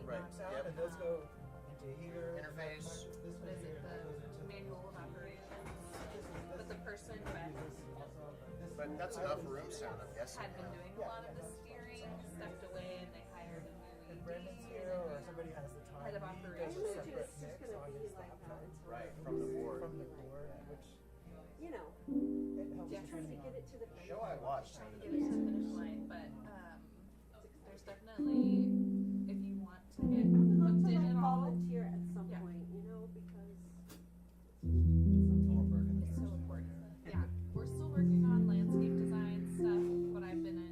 knocks out, Yep. and those go into here. Interface. This one What is here it? goes The into manual of operations. this But the person who had But that's enough room sound, I'm guessing. been doing a lot of the steering stepped away, and they hired a and new Brendan's ED, here, or somebody has the time. Head of He operations. does a I imagine separate it's just mix gonna on be his like laptop. that. Right, from the board. From the board, which You know, it helps Yes. trying to tuning get on. it to the The show I watched trying to sounded get it to the amazing. finish line. But there's definitely, if you want to get I would love hooked to in like at all, volunteer at some Yeah. point, you know, because it's so important. Yeah, we're still working on landscape design stuff, but we've been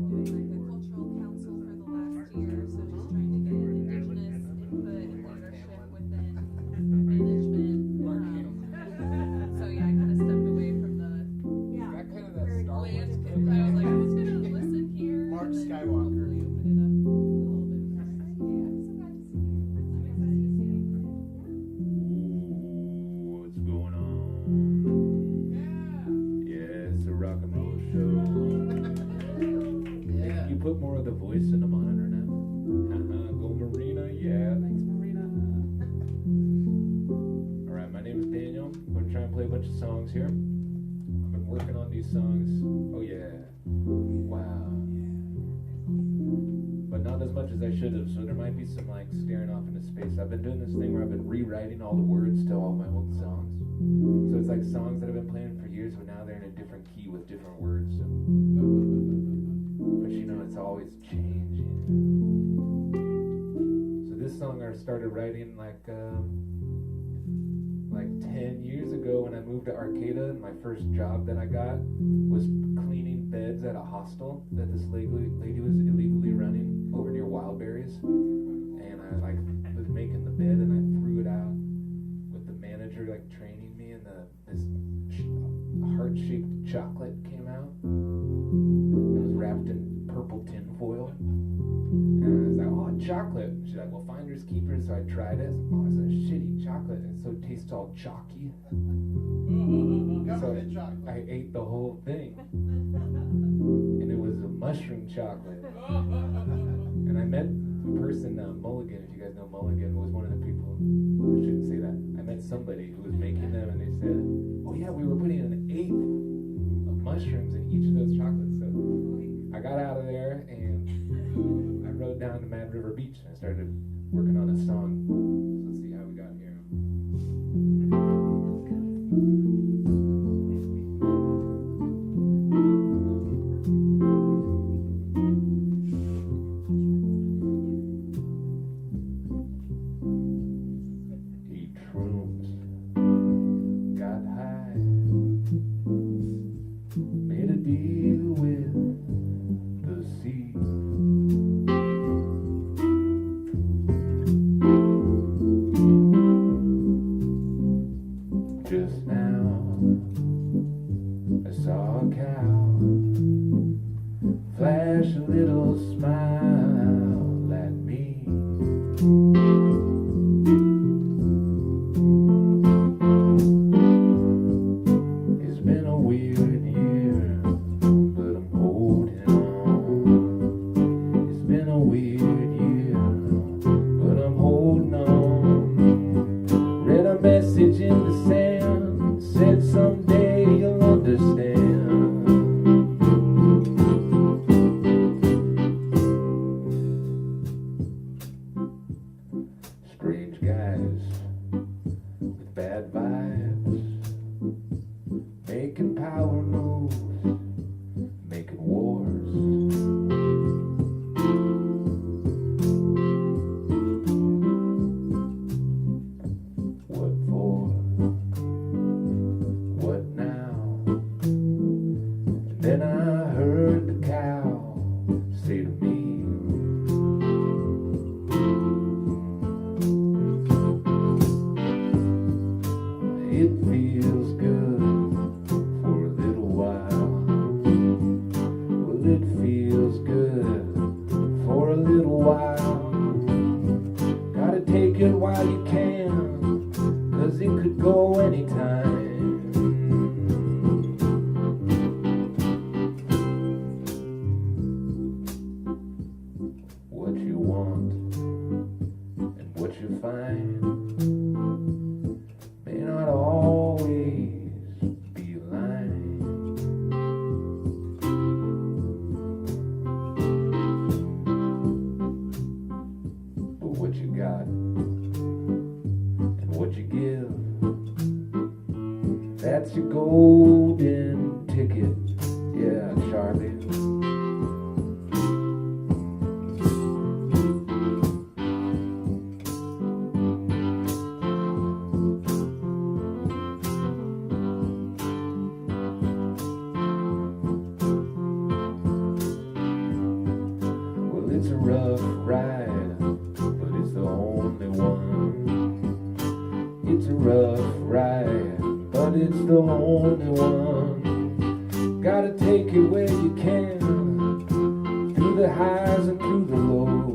doing like a cultural council for the last year, so just trying to get indigenous input and leadership within management. So yeah, I kind of stepped away from the yeah. Got kind of that Very Star cool. Wars. landscape. I was like, I'm just gonna listen here. Mark and then Skywalker. hopefully open it up a little bit more. Yeah, I'm so glad to see you. I'm excited to see you. Ooh, what's going on? Yeah, it's a rock and roll show. Yeah. Can you put more of the voice in the monitor now? Go Marina, yeah, thanks Marina. Alright, my name is Daniel. I'm going to try and play a bunch of songs here. I've been working on these songs. Oh yeah. Wow. But not as much as I should have, so there might be some like staring off into space. I've been doing this thing where I've been rewriting all the words to all my old songs. So it's like songs that I've been playing for years, but now they're in a different key with different words. So. But you know, it's always changing. So this song I started writing like 10 years ago when I moved to Arcata, and my first job that I got was cleaning beds at a hostel that this lady was illegally running over near Wildberries. And I like was making the bed and I threw it out with the manager like training me, and this heart-shaped chocolate came out. It was wrapped in purple tin foil. And I was like, oh, chocolate. She's like, well, finders keepers. So I tried it. Oh, it's a shitty chocolate. And so it tastes all chalky. So Government chocolate. I ate the whole thing. And it was a mushroom chocolate. And I met a person, Mulligan, if you guys know Mulligan, was one of the people. I shouldn't say that. I met somebody who was making them, and they said, oh yeah, we were putting an eighth of mushrooms in each of those chocolates. So I got out of there, and I rode down to Mad River Beach, and I started working on a song. So let's see how we got here. Eat shrooms, got high, made a deal with the sea. Just now, I saw a cow flash a little smile at me. It's been a weird year, but I'm holding on. It's been a weird year, but I'm holding on. Read a message in the sand, said someday you'll understand. Strange guys with bad vibes, making power moves, making wars. What for? What now? And then I heard the cow say to me, it feels good for a little while. Well, it feels good for a little while. Gotta take it while you can, 'cause it could go anytime. What you want That's your golden ticket, yeah, Charlie. Well, it's a rough ride, but it's the only one. It's a rough ride, but it's the only one. Gotta take it where you can, through the highs and through the lows.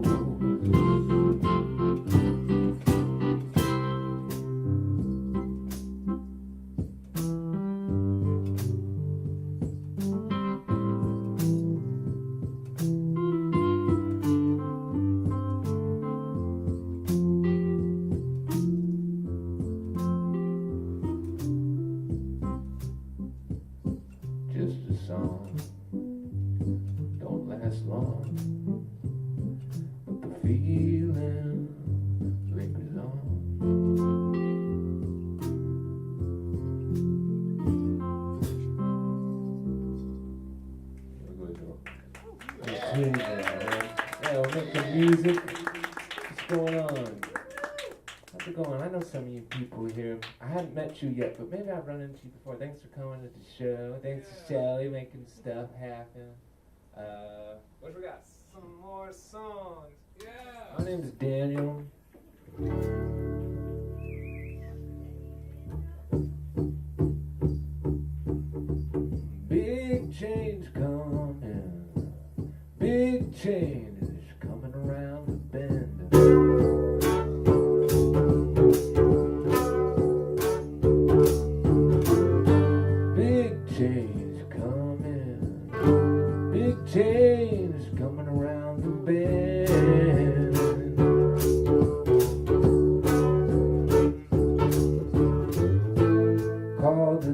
Just a song, don't last long, but the feeling lingers on. Yeah, we're making music. What's going on? How's it going? I know some of you people here. I hadn't met you yet, but maybe I've run into you before. Thanks for coming to the show. Thanks to Shelly making stuff happen. What we got? Some more songs. Yeah. My name's Daniel. Big change coming. Big change is coming around the bend. Change coming, big change coming around the bend. Call the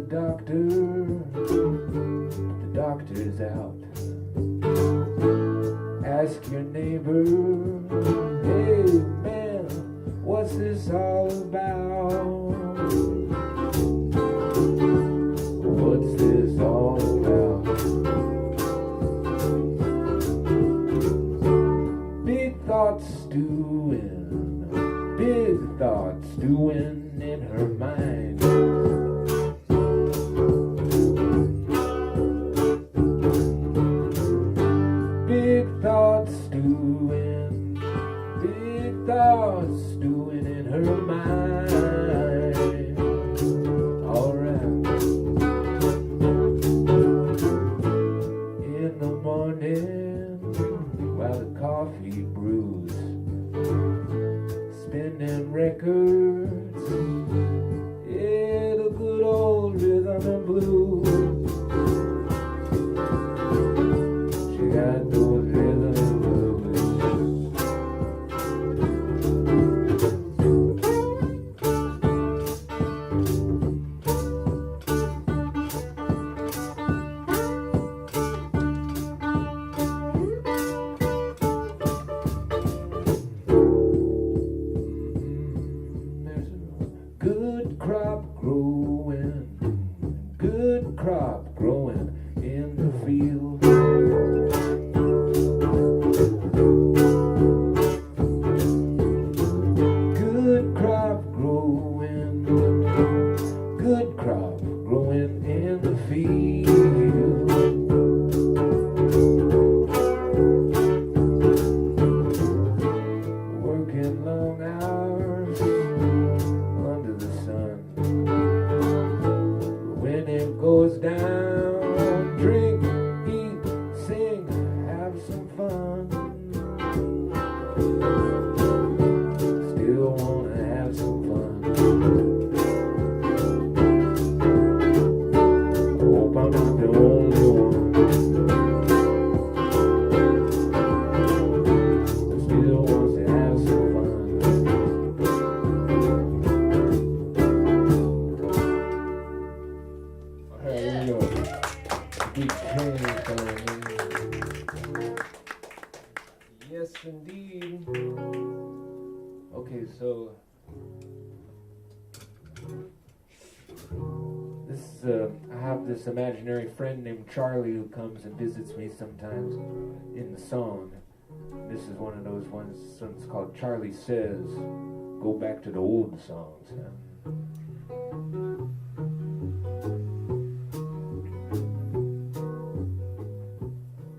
doctor's out. Ask your neighbor, hey man, what's this all about? What's this all about? Big thoughts stewing in her mind. Big thoughts stewing in her mind. Alright. In the morning, while the coffee brews, spinning records, yeah, the good old rhythm and blues. She got those rhythm and blues. Good crop growing in the field. Good crop growing in the field. Working long hours under the sun. When it goes down, drink, eat, sing, have some fun. Still wanna have some fun. Hope I'm not the only one. Still wants to have some fun. Yes, indeed. Okay, so this I have this imaginary friend named Charlie who comes and visits me sometimes in the song. This is one of those ones. It's called Charlie Says. Go back to the old songs.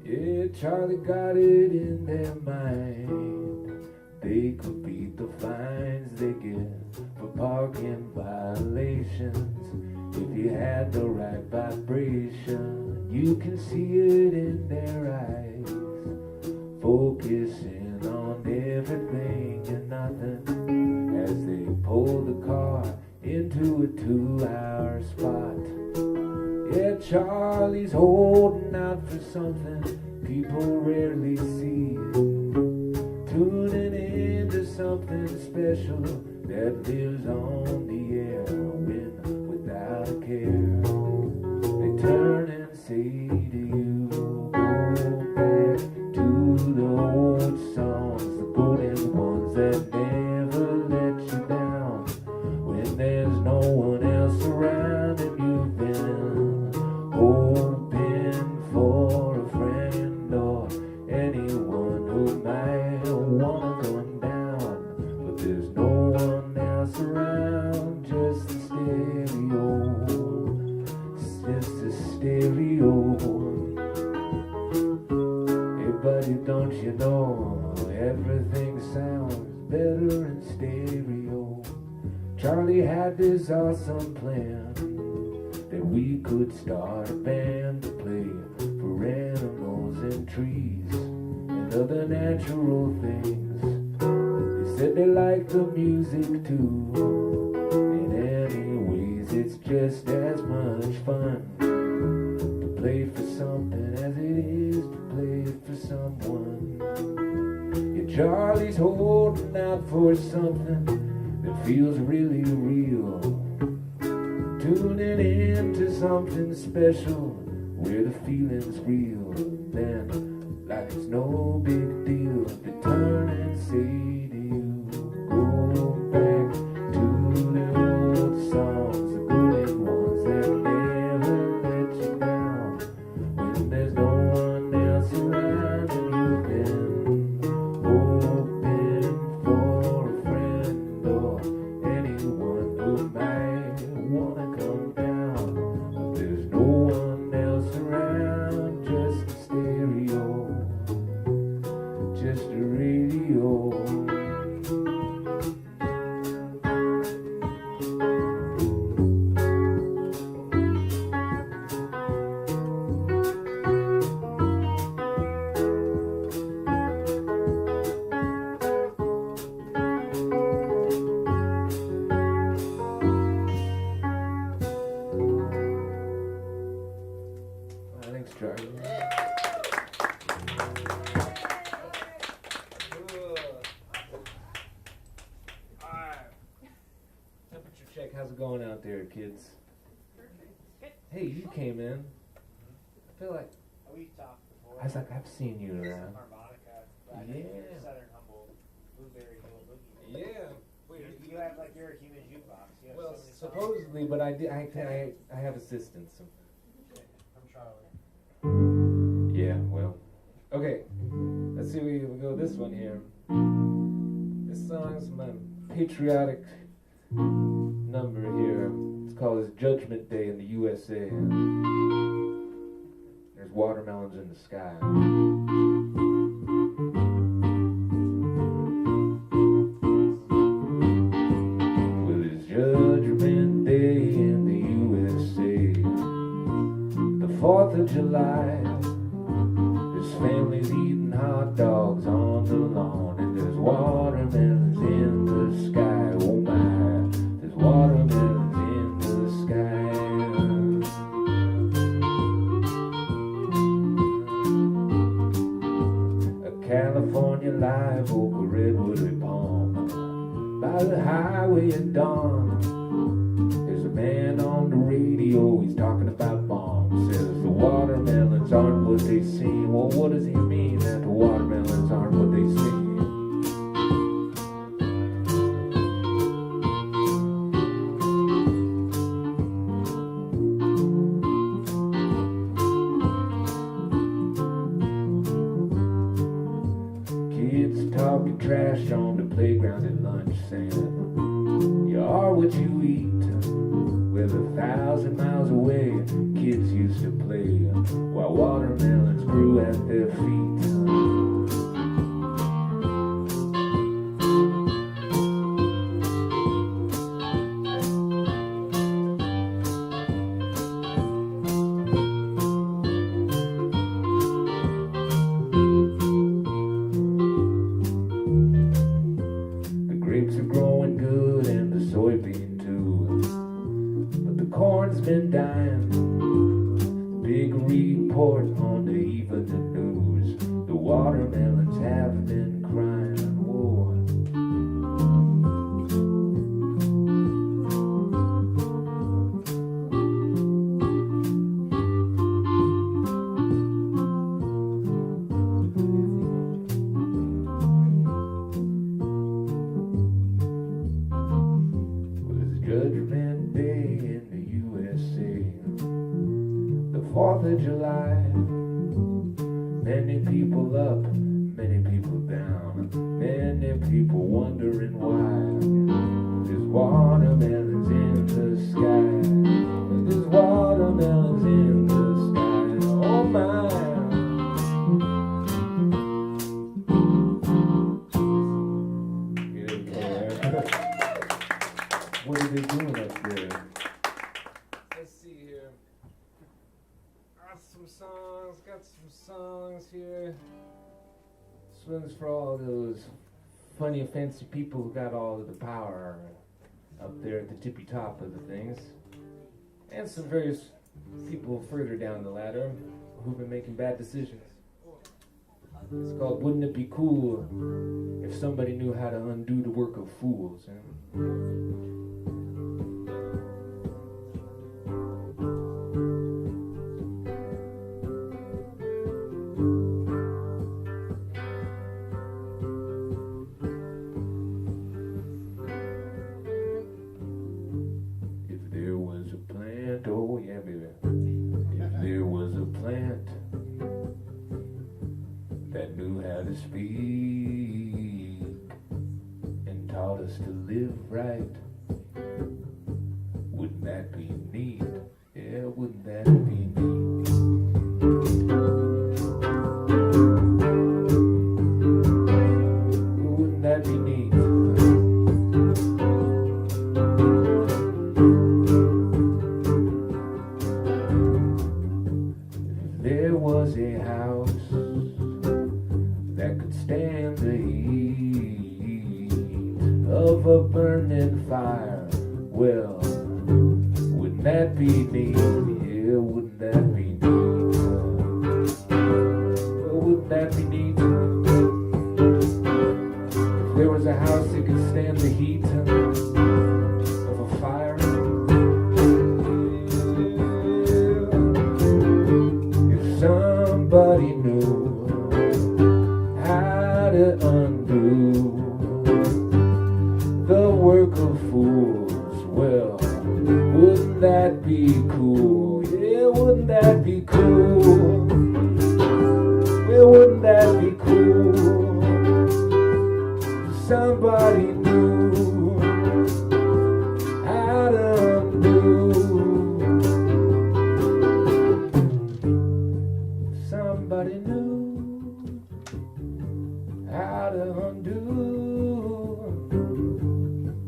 Yeah, Charlie got it in their mind. They could beat the fines they get for parking violations. If you had the right vibration, you can see it in their eyes. Focusing on everything and nothing as they pull the car into a 2-hour spot. Yeah, Charlie's holding out for something people rarely see. Tuning into something special that lives on the air when without a care. They turn and say to you, go back to the old songs, the golden ones that never let you down. When there's no one else around and you've been hoping for a friend or anyone who might wanna come down, but there's no one else around, just the stereo, it's just a stereo. Hey buddy, don't you know everything sounds better in stereo? Charlie had this awesome plan that we could start a band to play for animals and trees and other natural things. They said they liked the music too, and anyways it's just as much fun to play for something as it is to play for someone. Yeah, Charlie's holding out for something that feels really real. Tuning into something special where the feeling's real. Then, like it's no big deal, they turn and say to you, go back to the old songs, the golden ones that never let you down. When there's no one else around and you've been hoping for a friend or anyone who might wanna come down, but there's no one else around, just a stereo, just a radio. Thanks, Charlie. Temperature check. How's it going out there, kids? Hey, you came in. I feel like We talked before. I was like, I've seen you around. Harmonica. Yeah. Southern Humboldt. Blueberry Hill Boogie. Yeah. You have like you're a human jukebox. You have Well, so many songs. supposedly, but I have assistants. So. From Charlie. Yeah, well. Okay, let's see, we go this one here. This song's my patriotic number here. It's called It's Judgment Day in the USA. There's watermelons in the sky. Well, it's Judgment Day in the USA. The 4th of July. There's families eating hot dogs on the lawn, and there's watermelons in the sky. Oh my, there's watermelons in the sky. A California live oak, a redwood, a palm. By the highway at dawn, there's a man on the radio, he's talking about bombs. Says the watermelons aren't what they seem. Well, what does he mean that the watermelons aren't what they seem? trash on the playground at lunch, saying, you are what you eat. With 1,000 miles away, kids used to play while watermelons grew at their feet. The grapes are growing good and the soybean too, but the corn's been dying. Big report on the evening news. The watermelons have been crying. Whoa. Was Judgment Day in the USA, the 4th of July. Many people up, many people down, many people wondering why. There's watermelons in the sky. There's watermelons in the sky. Oh my. What are they doing up there? Let's see here. Got some songs here. This one's for all those funny and fancy people who got all of the power up there at the tippy top of the things. And some various people further down the ladder who've been making bad decisions. It's called Wouldn't It Be Cool If Somebody Knew How to Undo the Work of Fools? If there was a plant, oh yeah baby, if there was a plant that knew how to speak and taught us to live right, wouldn't that be neat? Yeah, wouldn't that be neat? Wouldn't that be neat? If there was a house that could stand the heat of a burning fire, well, wouldn't that be neat? Yeah, wouldn't that be neat? Well, wouldn't that be neat? If there was a house that could stand the heat of a fire, if somebody knew how to undo the work of fools, well, wouldn't that be cool? Yeah, wouldn't that be cool? Well, wouldn't that be cool? If somebody knew how to undo. If somebody knew how to undo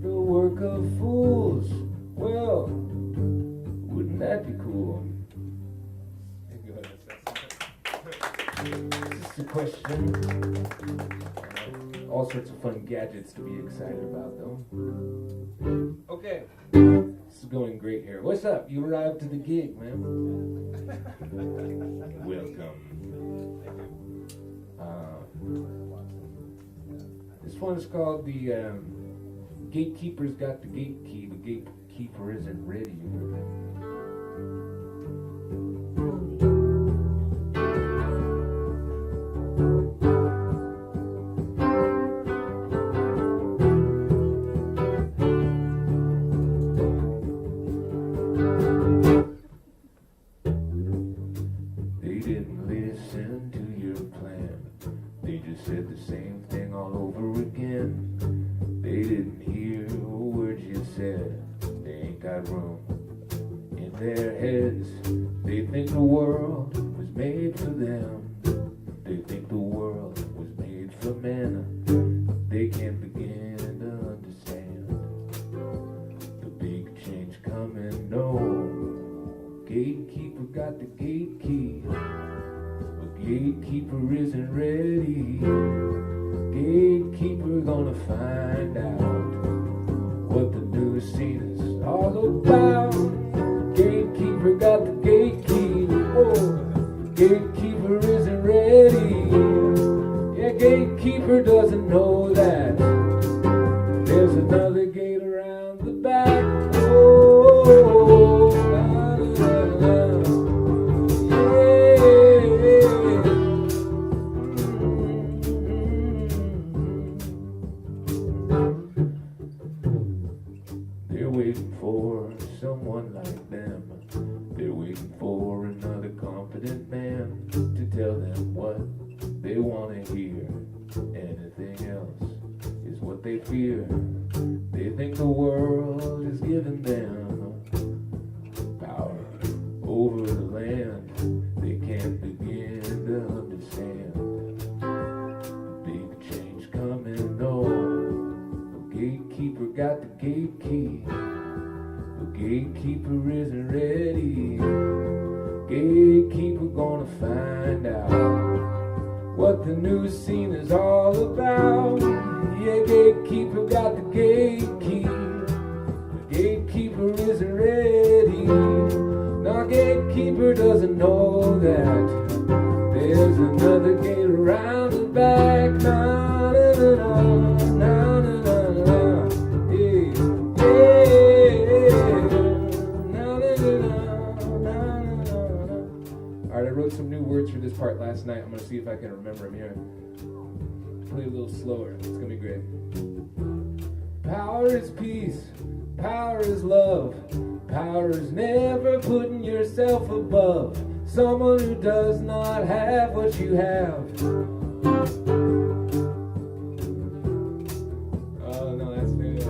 the work of fools, well, wouldn't that be cool? This is a question. All sorts of fun gadgets to be excited about, though. Okay. This is going great here. What's up? You arrived to the gig, man. Welcome. This one's called the Gatekeeper's Got the Gate Key. The gatekeeper isn't ready. They didn't listen to your plan. They just said the same thing all over again. heads. They think the world was made for them. They think the world was made for men. They can't begin to understand the big change coming. No, gatekeeper got the gate key, but gatekeeper isn't ready. Gatekeeper gonna find out what the new scene is all about. Gatekeeper got the gate key. Oh, gatekeeper isn't ready. Yeah, gatekeeper doesn't know that there's another gate around the back. Oh, la, la, la. They're waiting for someone like them. They're waiting for another confident man to tell them what they want to hear. Anything else is what they fear. They think the world is giving them power over the land. They can't begin to understand big change coming. No, gatekeeper got the gate key, but gatekeeper isn't ready. Gatekeeper gonna find out what the new scene is all about. Yeah, gatekeeper got the gate key, but gatekeeper isn't ready. No, gatekeeper doesn't know that there's another gate around the back. Na, na, na, na, na, na, na. Yeah, yeah. Na, na, na, na, na, na. Alright, I wrote some new words for this part last night. I'm gonna see if I can remember them here. Play a little slower. It's gonna be great. Power is peace. Power is love. Power is never putting yourself above someone who does not have what you have. Oh no, that's good.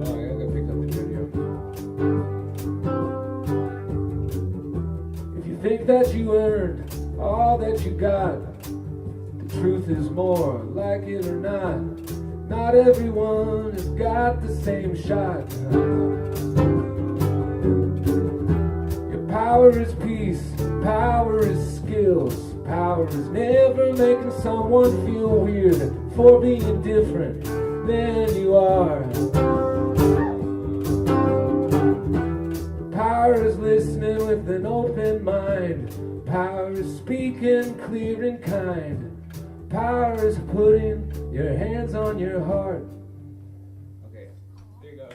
Oh, I gotta pick up the video. If you think that you earned all that you got, the truth is more, like it or not. Not everyone has got the same shot. Your power is peace, power is skills. Power is never making someone feel weird for being different than you are. Power is listening with an open mind. Power is speaking clear and kind. Power is putting your hands on your heart. Okay, there you go.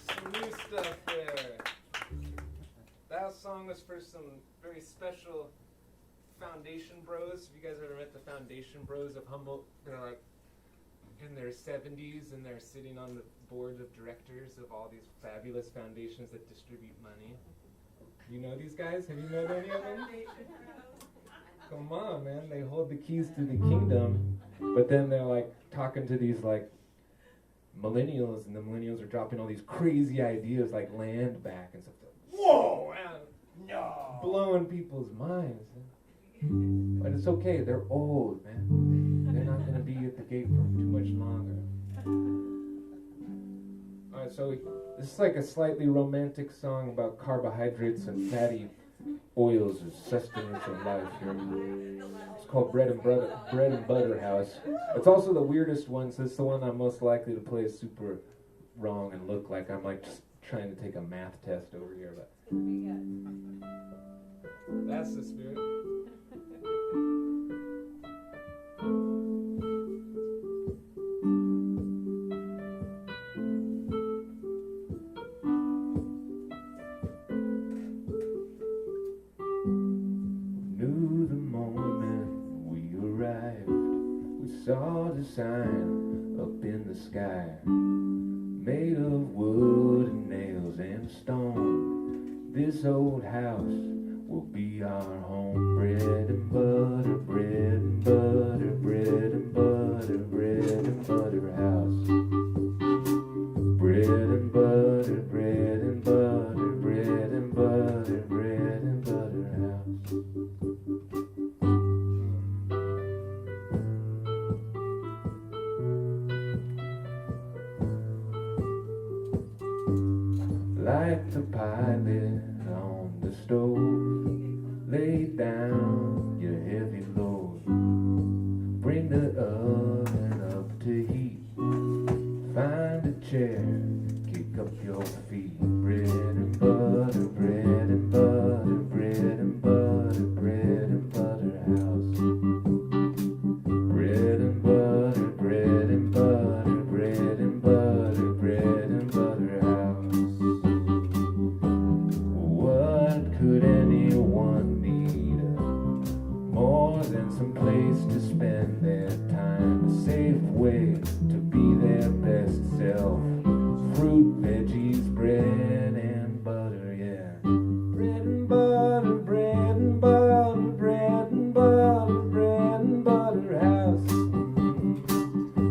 Some new stuff there. That song was for some very special foundation bros. Have you guys ever met the foundation bros of Humboldt? They're like in their 70s and they're sitting on the board of directors of all these fabulous foundations that distribute money. You know these guys? Have you met any of them? Come on, man. They hold the keys to the kingdom, but then they're like talking to these like millennials, and the millennials are dropping all these crazy ideas like land back and stuff. Whoa, man. No. Blowing people's minds. But it's okay. They're old, man. They're not going to be at the gate for too much longer. Alright, so this is like a slightly romantic song about carbohydrates and fatty oils as sustenance of life here. It's called Bread and Butter House. It's also the weirdest one, so it's the one I'm most likely to play super wrong and look like I'm like just trying to take a math test over here, but that's the spirit. Saw the sign up in the sky, made of wood and nails and stone. This old house will be our home. Bread and butter, bread and butter, bread and butter, bread and butter house. Bread and butter, bread and butter, bread and butter, bread and butter house. Light the pilot on the stove. Lay down your heavy load. Bring the oven up to heat. Find a chair, kick up your feet. Bread and butter, bread and butter, bread and butter, bread and butter house. Bread and butter, bread and butter, bread and butter, bread and butter house. What could anyone need more than some place to spend their time? A safe way to be their best self. Fruit, veggies, bread and butter, yeah. Bread and butter, bread and butter, bread and butter, bread and butter house.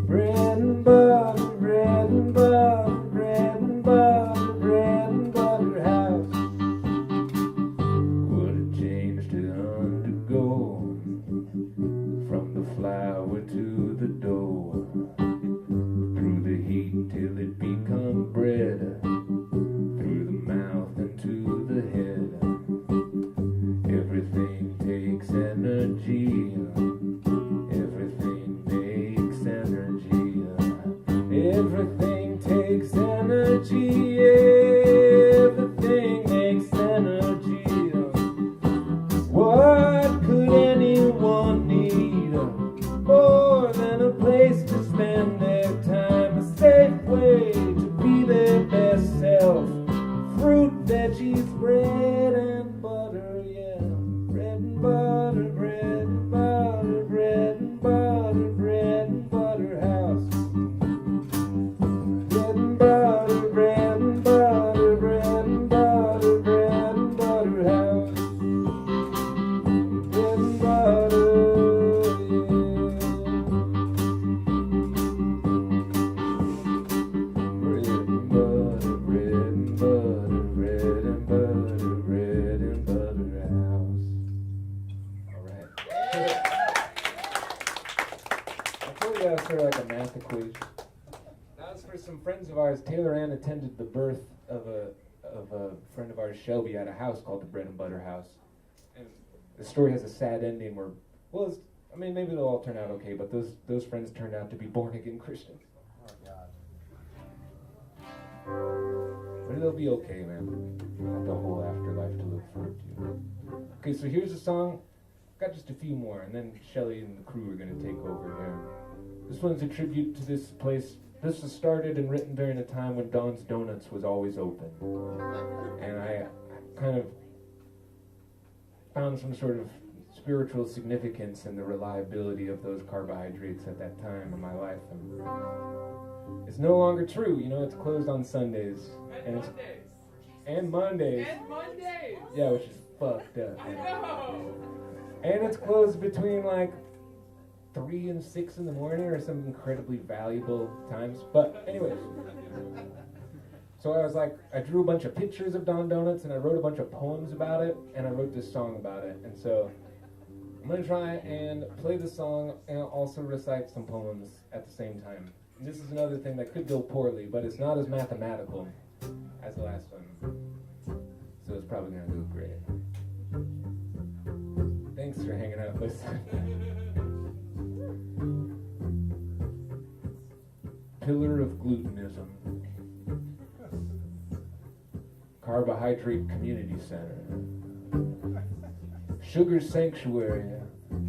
Bread and butter, bread and butter, bread and butter, bread and butter house. What a change to undergo, from the flour to the dough, through the heat till it become bread, through the mouth and to the head. Everything takes energy, everything makes energy, everything takes energy, everything makes energy. What could anyone need more than a place to spend their time? A safe way to be their best self. Fruit, veggies, bread and butter, yeah. Bread and butter, bread and butter, bread and butter, bread and butter house. Bread and butter, bread and butter, bread and butter, bread and butter house. Bread and butter, bread and butter, bread and butter, bread and butter house. All right. I told you I was sort of like a math equation. That was for some friends of ours. Taylor Ann attended the birth of a friend of ours, Shelby, at a house called the Bread and Butter House. And the story has a sad ending where, well, I mean, maybe they'll all turn out okay, but those friends turned out to be born-again Christians. Oh, God. But they'll be okay, man. Got the whole afterlife to look forward to. Okay, so here's a song. Got just a few more, and then Shelly and the crew are going to take over here. This one's a tribute to this place. This was started and written during a time when Don's Donuts was always open. And I kind of found some sort of spiritual significance in the reliability of those carbohydrates at that time in my life. And it's no longer true, you know, it's closed on Sundays. And Mondays. Yeah, which is fucked up. I know. And it's closed between like 3 and 6 in the morning or some incredibly valuable times. But anyways. So I was like, I drew a bunch of pictures of Don Donuts and I wrote a bunch of poems about it and I wrote this song about it. And so I'm going to try and play the song and also recite some poems at the same time. And this is another thing that could go poorly, but it's not as mathematical as the last one. So it's probably going to go great. Thanks for hanging out, listen. Pillar of glutenism. Carbohydrate Community Center. Sugar Sanctuary.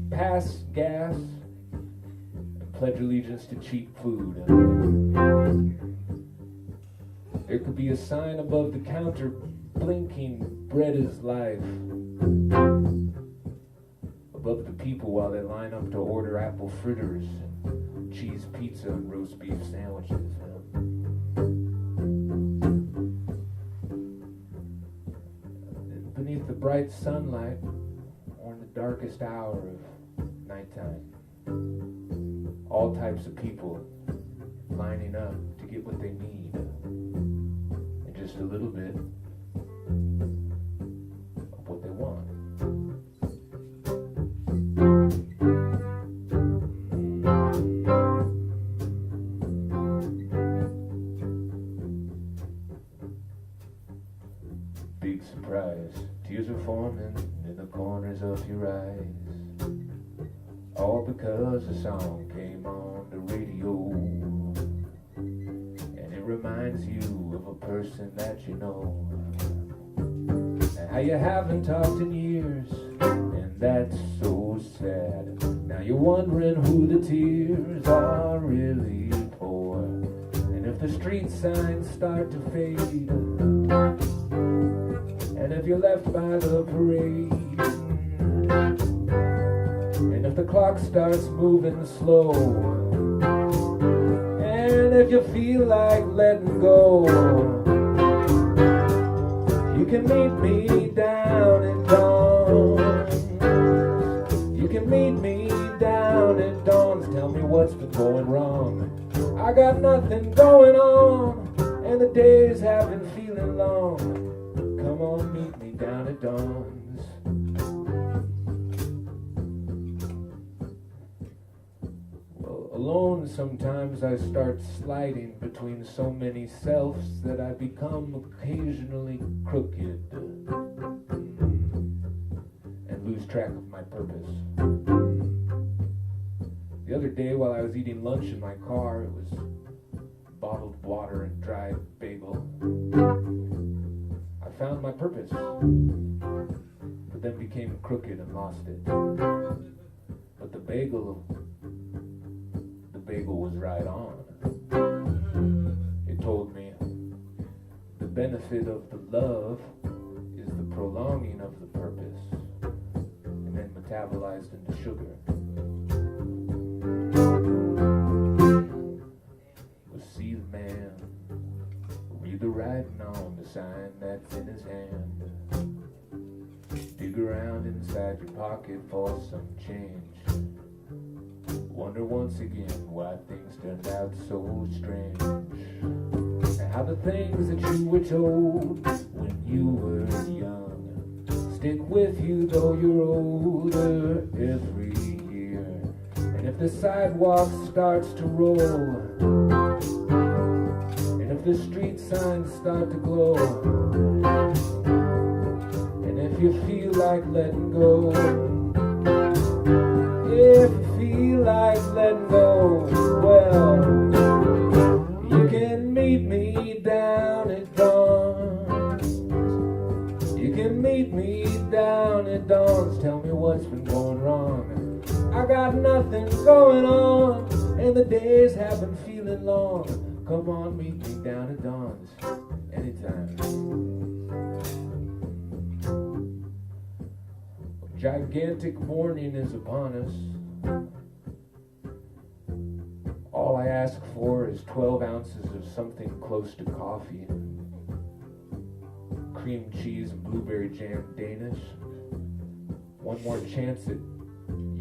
Pass gas. And pledge allegiance to cheap food. There could be a sign above the counter blinking, bread is life. Above the people while they line up to order apple fritters and cheese pizza and roast beef sandwiches. And beneath the bright sunlight or in the darkest hour of nighttime. All types of people lining up to get what they need. And just a little bit of what they want. Big surprise, tears are forming in the corners of your eyes. All because a song came on the radio, and it reminds you of a person that you know, and how you haven't talked in years, and that's so sad. Now you're wondering who the tears are really for, and if the street signs start to fade, and if you're left by the parade, and if the clock starts moving slow, and if you feel like letting go, you can meet me down at Dawn's. You can meet me down at Dawn's. Tell me what's been going wrong. I got nothing going on, and the days have been feeling long. Come on, meet me down at Dawn's. Alone, sometimes I start sliding between so many selves that I become occasionally crooked and lose track of my purpose. The other day, while I was eating lunch in my car, it was bottled water and dried bagel. I found my purpose, but then became crooked and lost it. But the bagel was right on. It told me the benefit of the love is the prolonging of the purpose, and then metabolized into sugar. We'll see the man, read the writing on the sign that's in his hand. Dig around inside your pocket for some change. Wonder once again why things turned out so strange, and how the things that you were told when you were young stick with you though you're older every year. And if the sidewalk starts to roll, and if the street signs start to glow, and if you feel like letting go, if you feel like letting go, well, you can meet me down at Dawn's. You can meet me down at Dawn's. Tell me what's been going wrong. I got nothing going on, and the days have been feeling long. Come on, meet me down at Dawn's anytime. Gigantic morning is upon us. All I ask for is 12 ounces of something close to coffee, cream cheese and blueberry jam Danish, one more chance at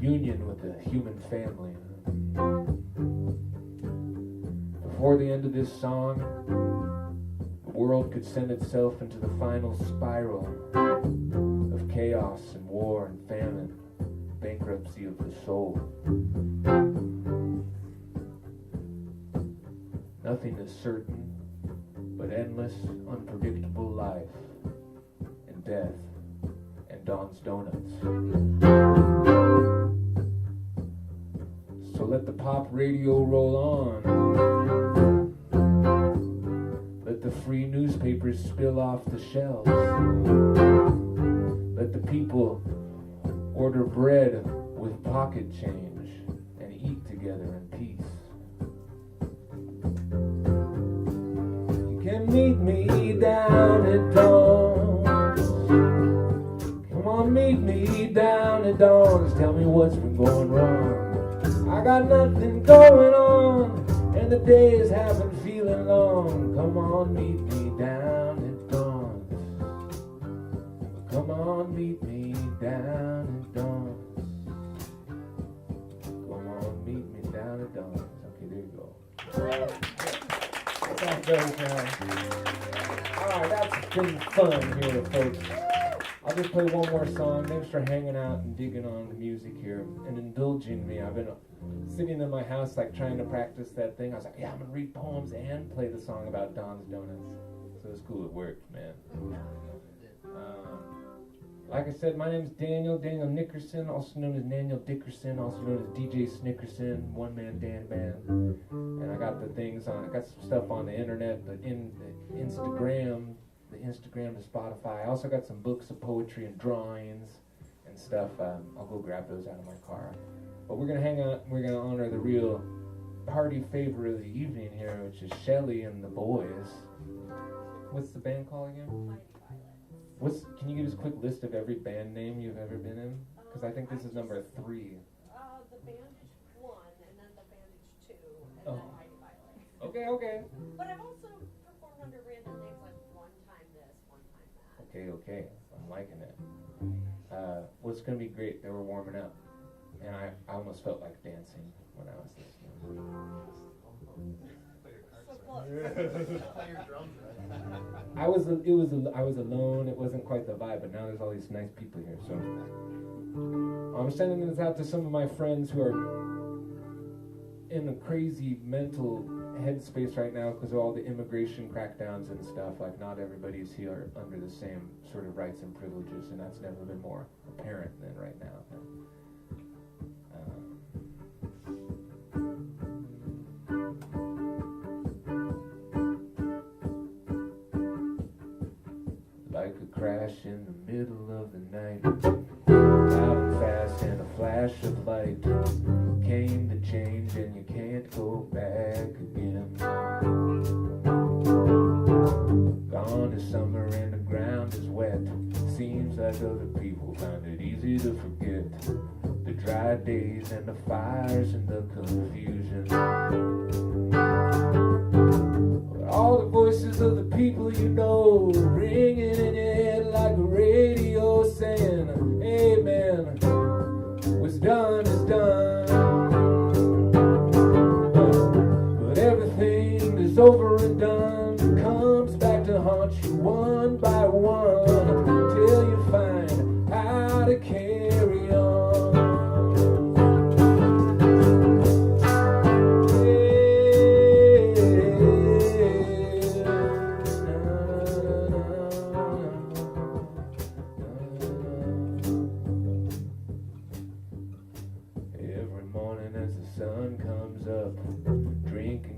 union with the human family. Before the end of this song, the world could send itself into the final spiral of chaos and war and famine, bankruptcy of the soul. Nothing is certain but endless, unpredictable life and death and Dawn's Donuts. So let the pop radio roll on. Let the free newspapers spill off the shelves. Let the people order bread with pocket change and eat together in peace. You can meet me down at Dawn's. Come on, meet me down at Dawn's. Tell me what's been going wrong. I got nothing going on, and the days have been feeling long. Come on, meet me down at Dawn's. Come on, meet me down at Dawn's. Come on, meet me down at Dawn's. Okay, there you go. That's how it goes now. Alright, that's been fun here, folks. I'll just play one more song. Thanks for hanging out and digging on the music here and indulging me. I've been sitting in my house like trying to practice that thing. I was like, yeah, I'm gonna read poems and play the song about Don's Donuts. So it's cool, it worked, man. Like I said, my name's Daniel Nickerson, also known as Daniel Dickerson, also known as DJ Snickerson, One Man Dan Band. And I got the things on, I got some stuff on the internet, the Instagram, the Spotify. I also got some books of poetry and drawings and stuff. I'll go grab those out of my car. But we're gonna hang out, we're gonna honor the real party favorite of the evening here, which is Shelly and the Boys. What's the band called again? Can you give us a quick list of every band name you've ever been in? Because I think this is number 3. The Bandage 1, and then the Bandage 2, and then Mighty Violets. Okay. But I've also performed under random names like One Time This, One Time That. Okay. I'm liking it. Well, it's going to be great. They were warming up. And I almost felt like dancing when I was listening. So close. Play your drums, right? I was alone. It wasn't quite the vibe, but now there's all these nice people here. So I'm sending this out to some of my friends who are in a crazy mental headspace right now because of all the immigration crackdowns and stuff. Like, not everybody's here under the same sort of rights and privileges, and that's never been more apparent than right now. Like a crash in the middle of the night, loud and fast and a flash of light, came the change and you can't go back again. Gone is summer and the ground is wet, seems like other people find it easy to forget the dry days and the fires and the confusion. All the voices of the people you know ringing in your head like a radio saying, amen, what's done is done. But everything that's over and done comes back to haunt you one by one till you find how to carry on.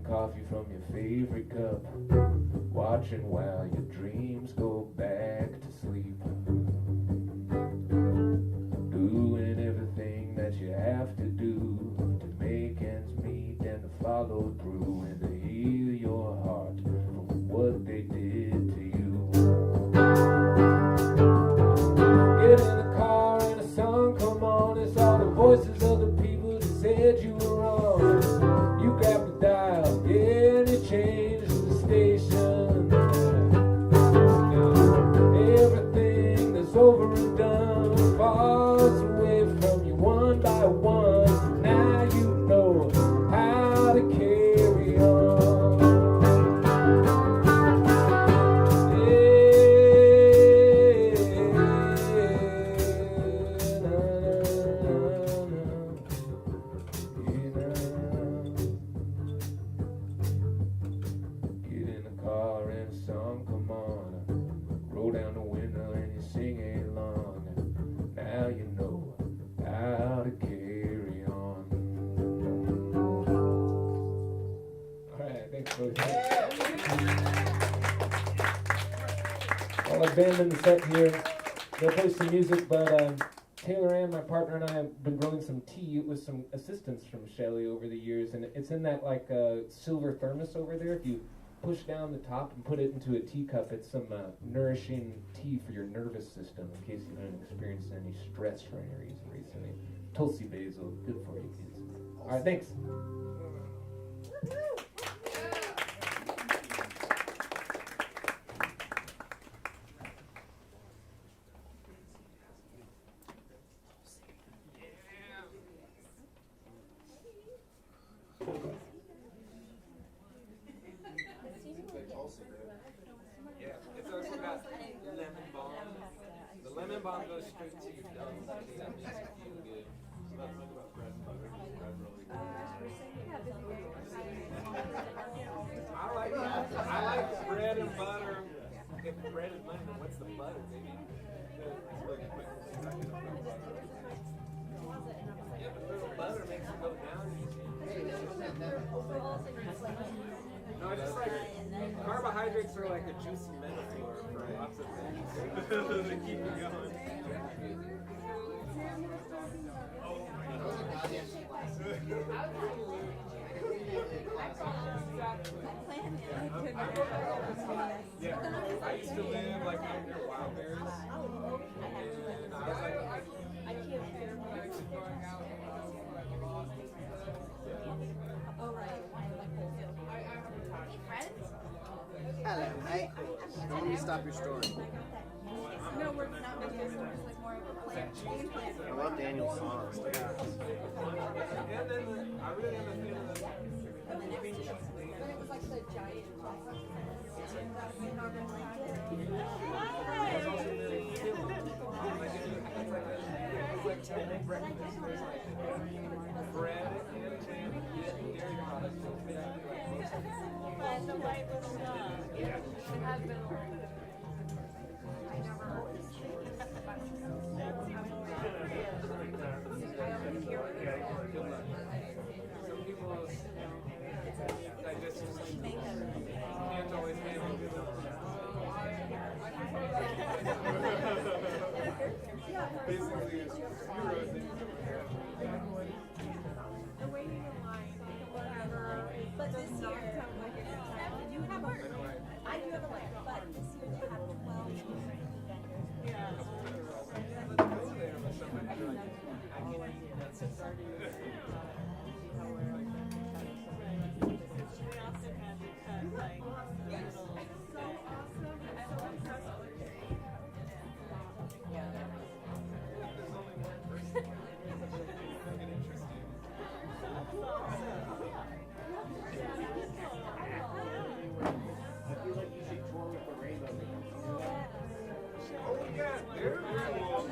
Coffee from your favorite cup, watching while your dreams go back to sleep, doing everything that you have to do to make ends meet and to follow through and to heal your heart from what they did to you. Get in the car and a song come on, it's all the voices of the people that said you were wrong. You grab the dial, and you change the station. Everything that's over and done falls away from you one by one. Now you know how to carry on. I'll abandon the set here. They'll play some music, but Taylor Ann, my partner, and I have been growing some tea with some assistance from Shelly over the years, and it's in that like silver thermos over there. If you push down the top and put it into a teacup, it's some nourishing tea for your nervous system in case you've been experiencing any stress for any reason recently. Tulsi basil, good for you kids. All right, thanks. Tannenbaum goes straight to your dumb. That makes you feel good. I like bread and butter. If bread is money, then what's the butter, baby? Yeah, but little butter makes it go down easy. No, I just like carbohydrates are like a juicy metaphor for lots of things to keep you going. Yeah, I used to live like out near Wild Berries, and I was like, Oh, right. Hello, mate. Don't let me stop your story. No, we're not making it like more of a plan. I love Daniel's songs. and then I really am a fan of the moving cheese. But it was like the giant Bread and jam and dairy products. and the white was It has been a little bit. I never Some people's digestive system can't always handle good basically, it's zero things. The waiting in line, whatever. But this does not year, sound like it's time. you have a, I do have a lamp, but this year they have 12 vendors. Let's go there with somebody like, I can't eat nuts and stuff. We also had to cut like It's so awesome. I'm so impressed with it. There's only one person. Make it interesting. I feel like you should tour with the rainbow. Oh yeah, they're cool.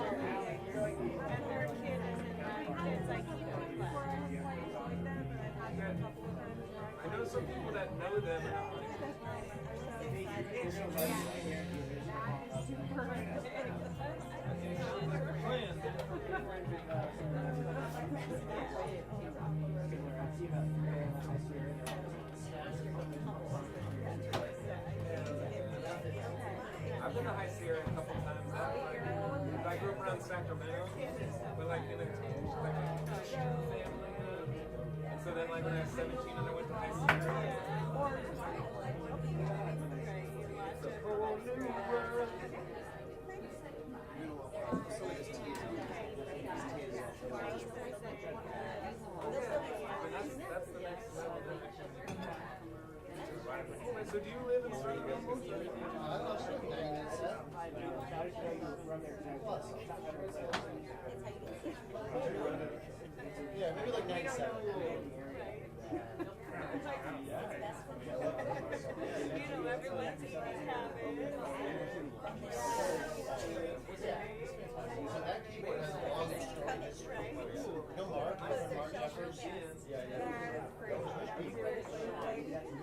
and her kid is in my kids like Before I have played like that, but I've had it a couple of times where I know some people that know them and I'm like, it sounds like a plan. I've been to High Sierra a couple times. I grew up around Sacramento, but like in a Christian family. And so then like when I was 17 and I went to High Sierra. It's a whole new world. That's the next level. So do you live in Southern California? Yeah, maybe like 97. every Wednesday we have it. So that keyboard has a long story. No Mark, Mark Jeffers. Yeah. We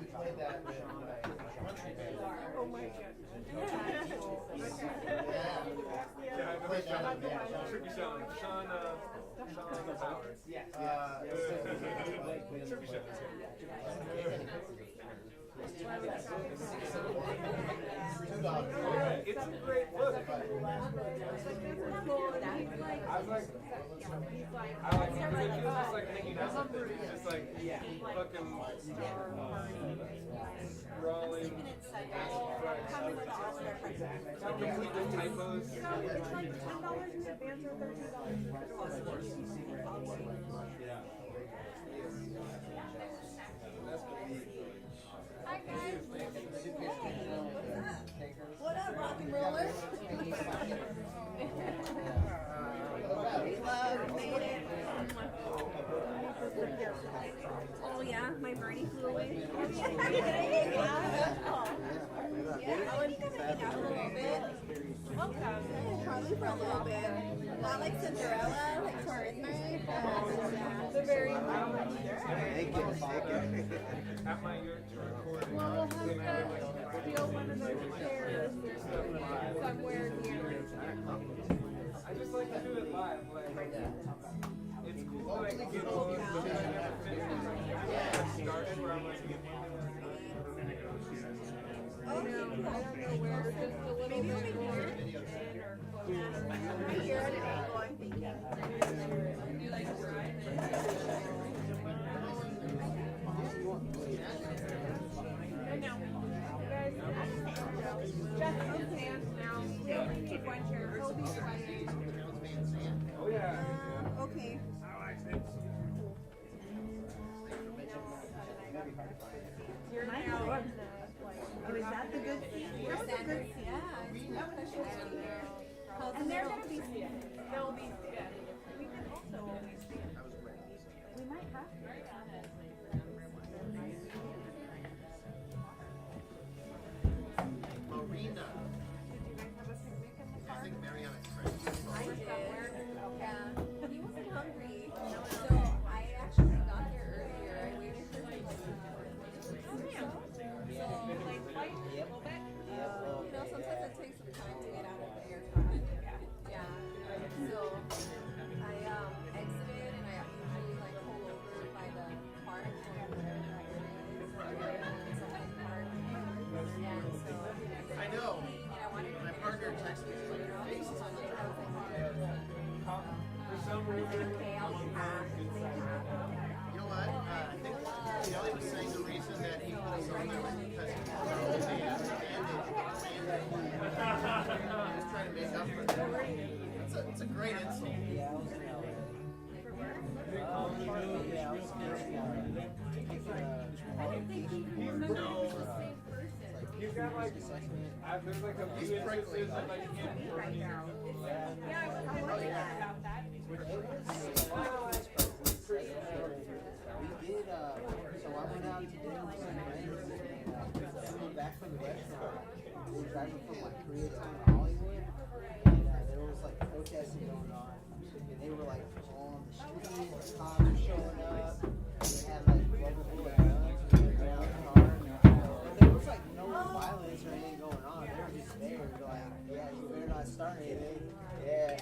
played that with country band. oh my goodness. Yeah, I Played that with band. Tricky Sean. Sean Bowers. Yes. Tricky Sean. It's a great book. I like it because it feels just like hanging out with it. It's just like fucking sprawling, completely typos. So it's like $10 in advance or $13. Yeah. Hi guys. What up, rock and rollers? Made it. Oh yeah, my birdie flew away. Probably for a little bit. Not like Cinderella, like Torres, but the very Thank you. At my year to record. Well, we'll have to steal one of those chairs somewhere near. I just like to do it live. Like, it's cool to like get all these things I never finished. Started where I'm like, I don't know where, just a little maybe bit over more. here. Right here at an angle, I'm thinking. Do you like drive I know. You guys, just stand now. We only need one chair. He'll be fine. oh yeah. Okay. You're now. Oh, is that the good seat? That was a good seat. And they're gonna be stand. They'll be stand. We can also always stand. We might have to. Marina. I think Mariana's friend. I did. Yeah. He wasn't hungry. So I actually got there earlier. I waited for him. You know, sometimes it takes some time to get out of the aircraft. Yeah. So I exited and I usually like pull over by the park where the area is. Sometimes park. Yeah. So I know. and I wanted to My partner texted me like your face is on the I was like, For some reason, okay, I'll pass. You know what? I think Kelly was saying the reason that he put us on there was because he was on the band. He was trying to make up for it. It's a great insult. he's got like, there's like a few instances of like him burning out. Yeah, I was wondering about that. We did, so I went out to dinner with some friends, and coming back from the restaurant, we were driving from like Koreatown to Hollywood, and there was like protesting going on, and they were like on the street, cops were showing up, they had like rubber bullet guns around the car, and there was like no violence or anything going on, they were just there, like, yeah, you better not start anything, yeah.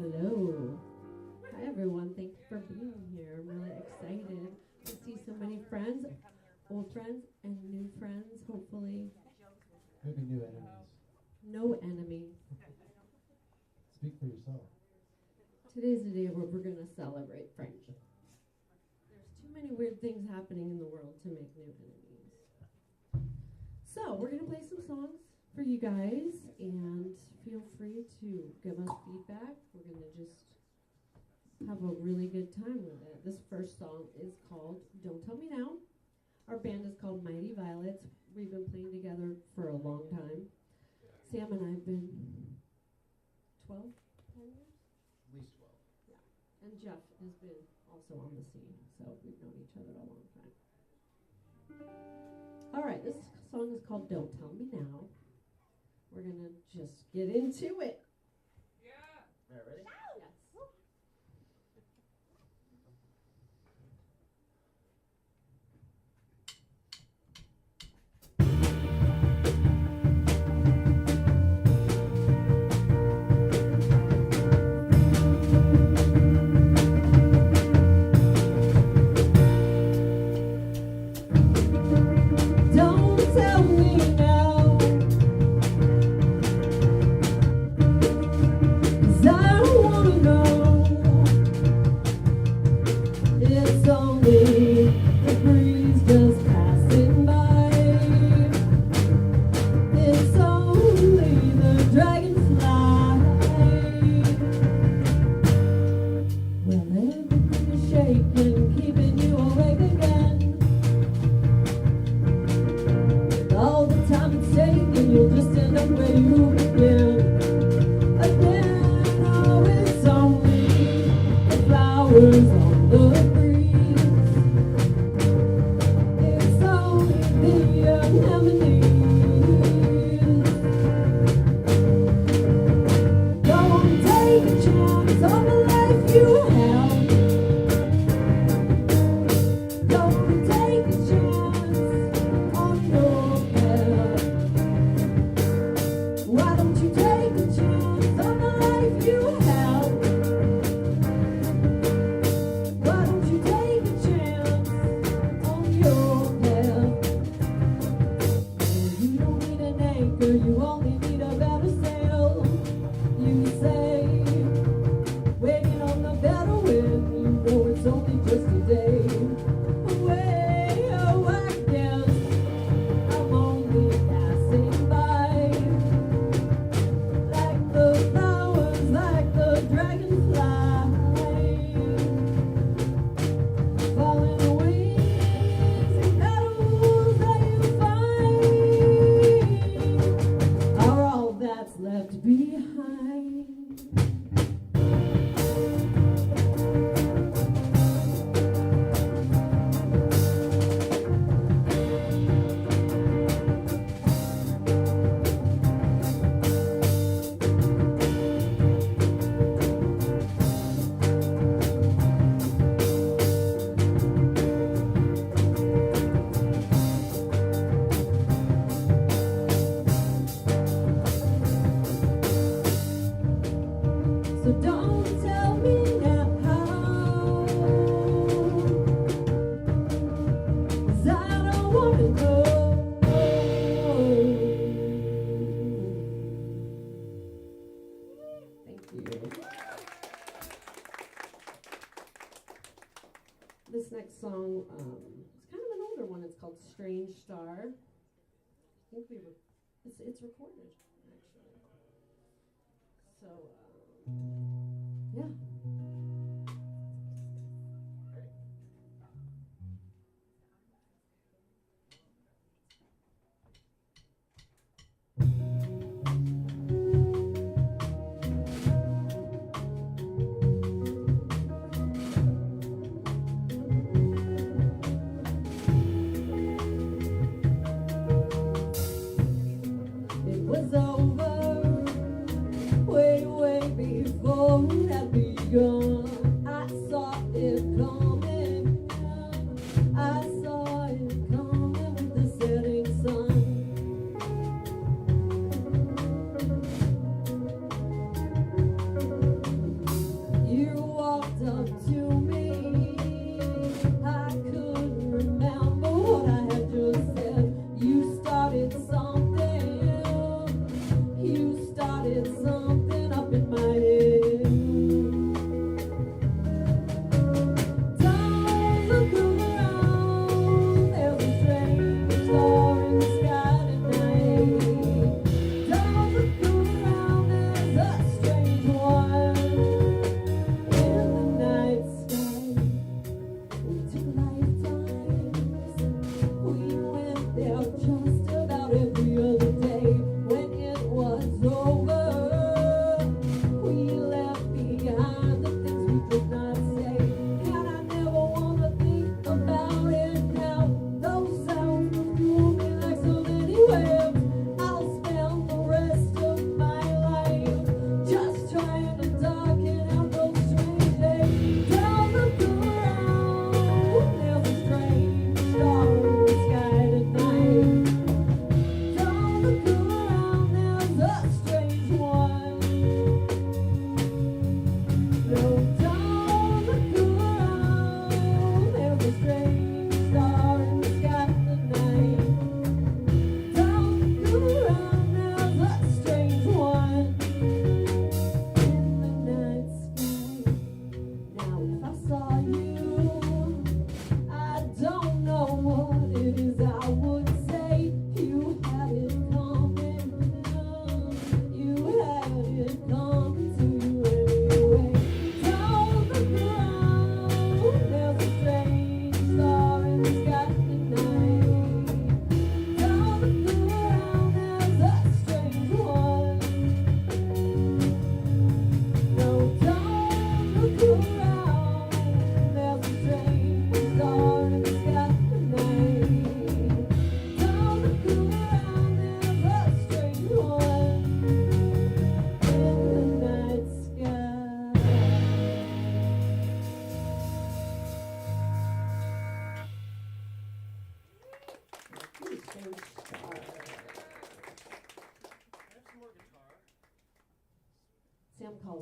Hello. Hi everyone. Thank you for being here. I'm really excited to see so many friends, old friends and new friends, hopefully. Maybe new enemies. No enemies. Speak for yourself. Today's the day where we're going to celebrate friendship. There's too many weird things happening in the world to make new enemies. So we're going to play some songs for you guys, and feel free to give us feedback. We're going to just have a really good time with it. This first song is called Don't Tell Me Now. Our band is called Mighty Violets. We've been playing together for a long time. Sam and I have been 10 years? At least 12. Yeah. And Jeff has been also on the scene, so we've known each other a long time. All right, this song is called Don't Tell Me Now. We're going to just get into it. All right, ready? Yes. Don't tell me now, 'cause I don't wanna know. It's only the breeze just passing by. It's only the dragonfly. Well, everything is shaking, keeping you awake again. All the time it's taking, you'll just end up where you began. Again, oh, it's only the flowers on the breeze. It's only the anemones. Don't take a chance on the life you have. Don't take a chance on your path. Why don't you take a chance on the life you have? Why don't you take a chance on your path? You don't need an anchor, you only need a better sail. You say, waiting on the better wind, you know it's only just a day away. Oh, I guess I'm only passing by, like the flowers, like the dragonfly, falling wings and petals that you find are all that's left behind. So don't tell me now, 'cause I don't wanna know. Thank you. This next song, it's kind of an older one. It's called Strange Star. I think it's recorded, actually. So, yeah. It was over way, way before it had begun. I saw it coming. I saw it coming with the setting sun.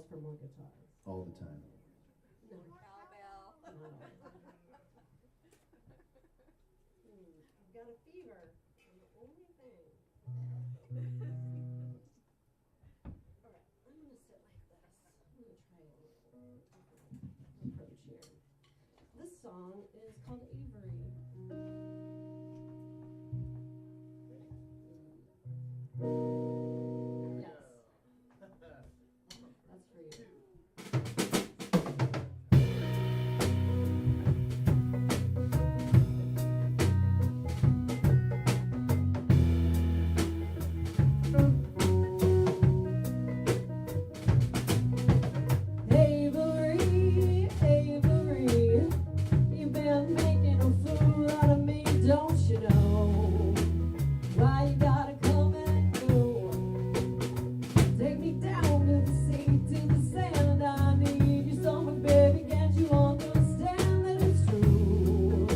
calls for more guitars. All the time. No. Cowbell. No. I've got a fever. I'm the only thing. Alright, I'm gonna sit like this. I'm gonna try a little different approach here. This song is called Avery. Yes. That's for you. Avery, Avery, you've been making a fool out of me, don't you know? Why you gotta come and go? Take me down to the sea, to the sand. I need you somewhere, baby. Can't you understand that it's true?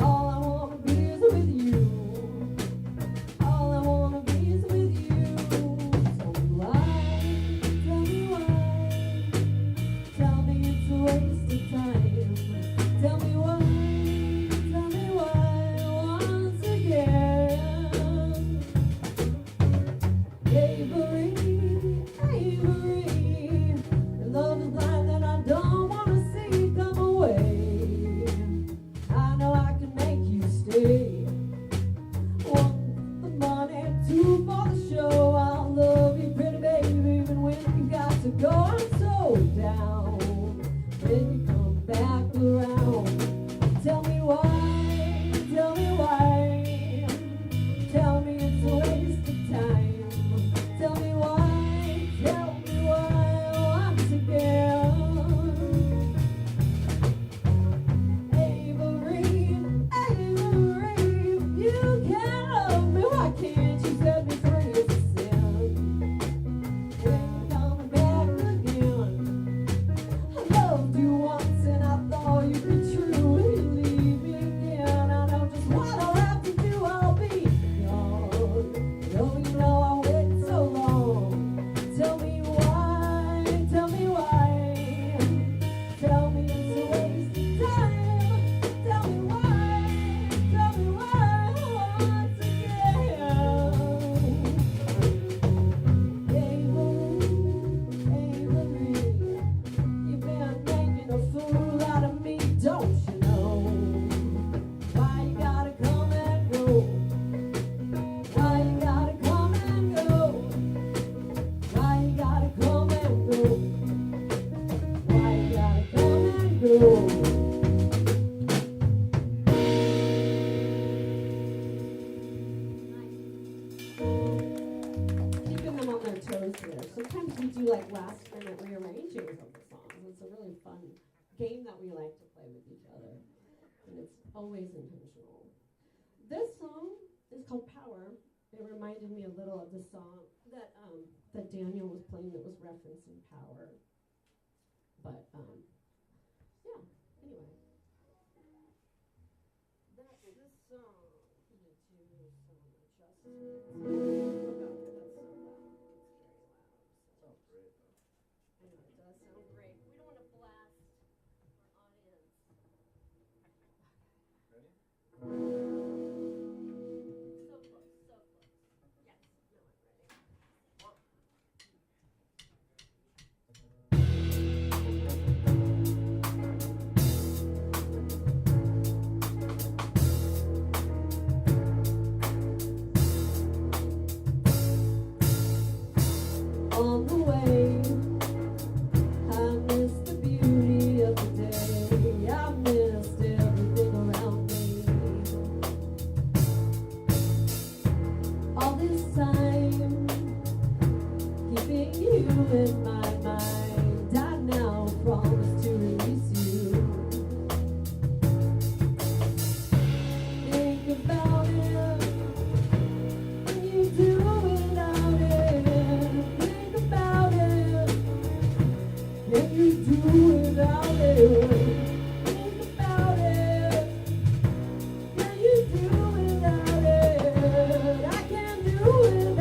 All I wanna be is with you. All I wanna be is with you. Tell me why, tell me why. Tell me it's a waste of time. Tell me why, once again. Avery, Avery, your love is blind and I don't wanna see you come away. I know I can make you stay. One for money, two for the show. I'll love you, pretty baby, even when you got to go. I'm so down when you come back around. Tell me why, tell me why. Tell me it's a waste of time. Tell me why once again. Avery, Avery, you can love me. Why can't you set me free? It's a sin. When you come back again. I loved you once and I thought you'd be true. You leave me again. I know just what I'll have to do. I'll be yours. You know I waited so long. Tell me why, tell me why. Tell me it's a waste of time. Tell me why once again. Avery, you've been making a fool out of me, don't you know? Why you gotta come and go? Why you gotta come and go? Why you gotta come and go? Why you gotta come and go? Keeping them on their toes here. Sometimes we do like last minute rearrangings of the songs. It's a really fun game that we like to play with each other. And it's always intentional. This song is called Power. It reminded me a little of the song that Daniel was playing that was referencing power. But yeah, anyway. That's this song. I'm gonna do some adjustments. Sounds great. I know it does sound great. We don't wanna blast our audience. Ready? So close, so close. Yes. No, I'm ready. On the way, I missed the beauty of the day. I missed everything around me. All this time, keeping you in my mind. I now promise to release you. Think about it, and you do without it. Think about it, and you do without it. Think about it, and you do without it. I can't do without it.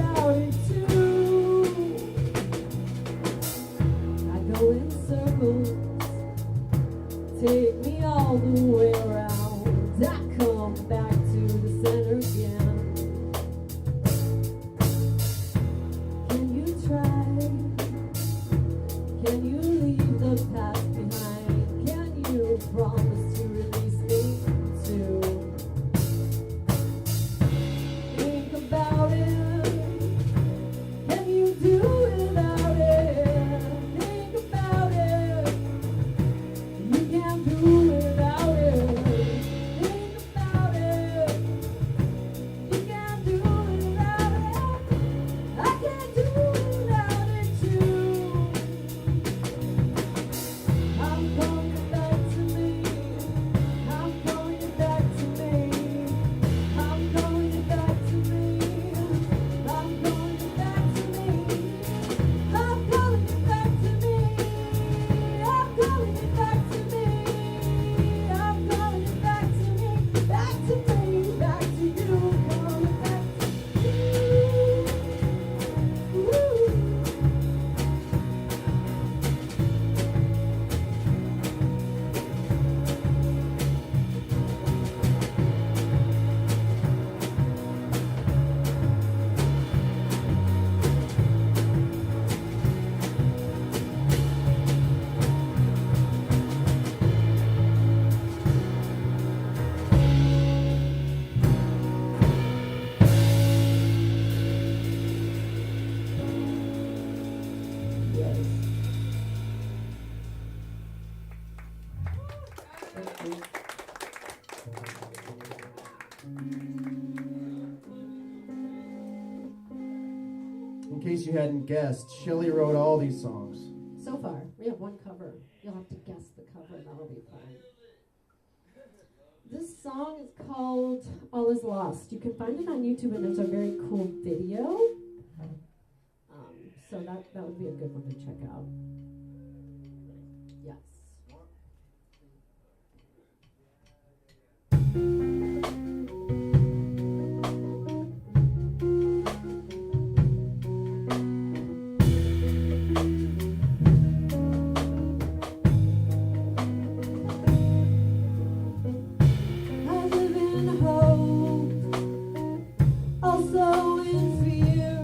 in case you hadn't guessed, Shelley wrote all these songs. So far, we have one cover. You'll have to guess the cover, that'll be fun. This song is called All Is Lost. You can find it on YouTube, and there's a very cool video. So that would be a good one to check out. Yes. I live in hope, also in fear.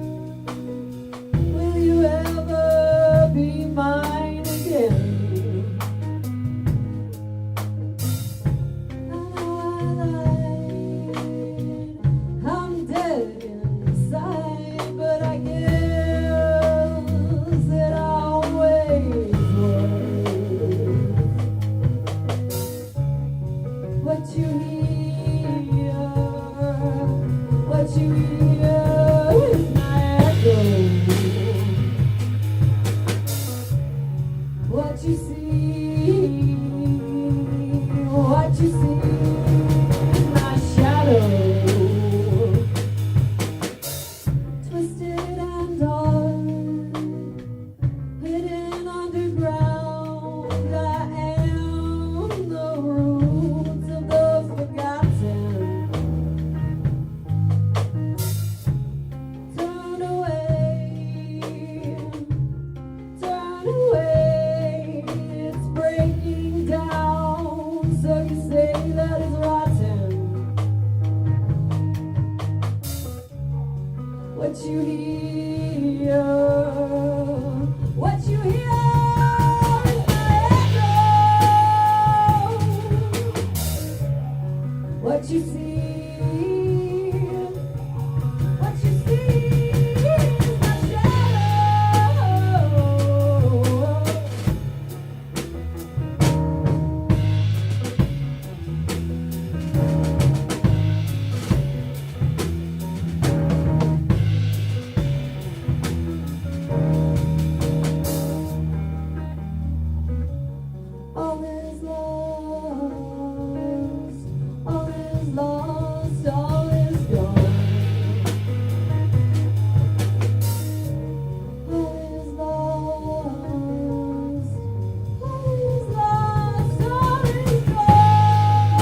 Will you ever be mine again? I know I lied, I'm dead inside, but I guess it always was. What you hear is my echo. What you see is my shadow. Twisted and dark, hidden underground. I am the roots of the forgotten. Turn away, it's breaking down. So you say that it's rotten. What you hear is my echo. What you see is my shadow. All is lost, all is lost, all is gone. All is lost, all is lost, all is gone.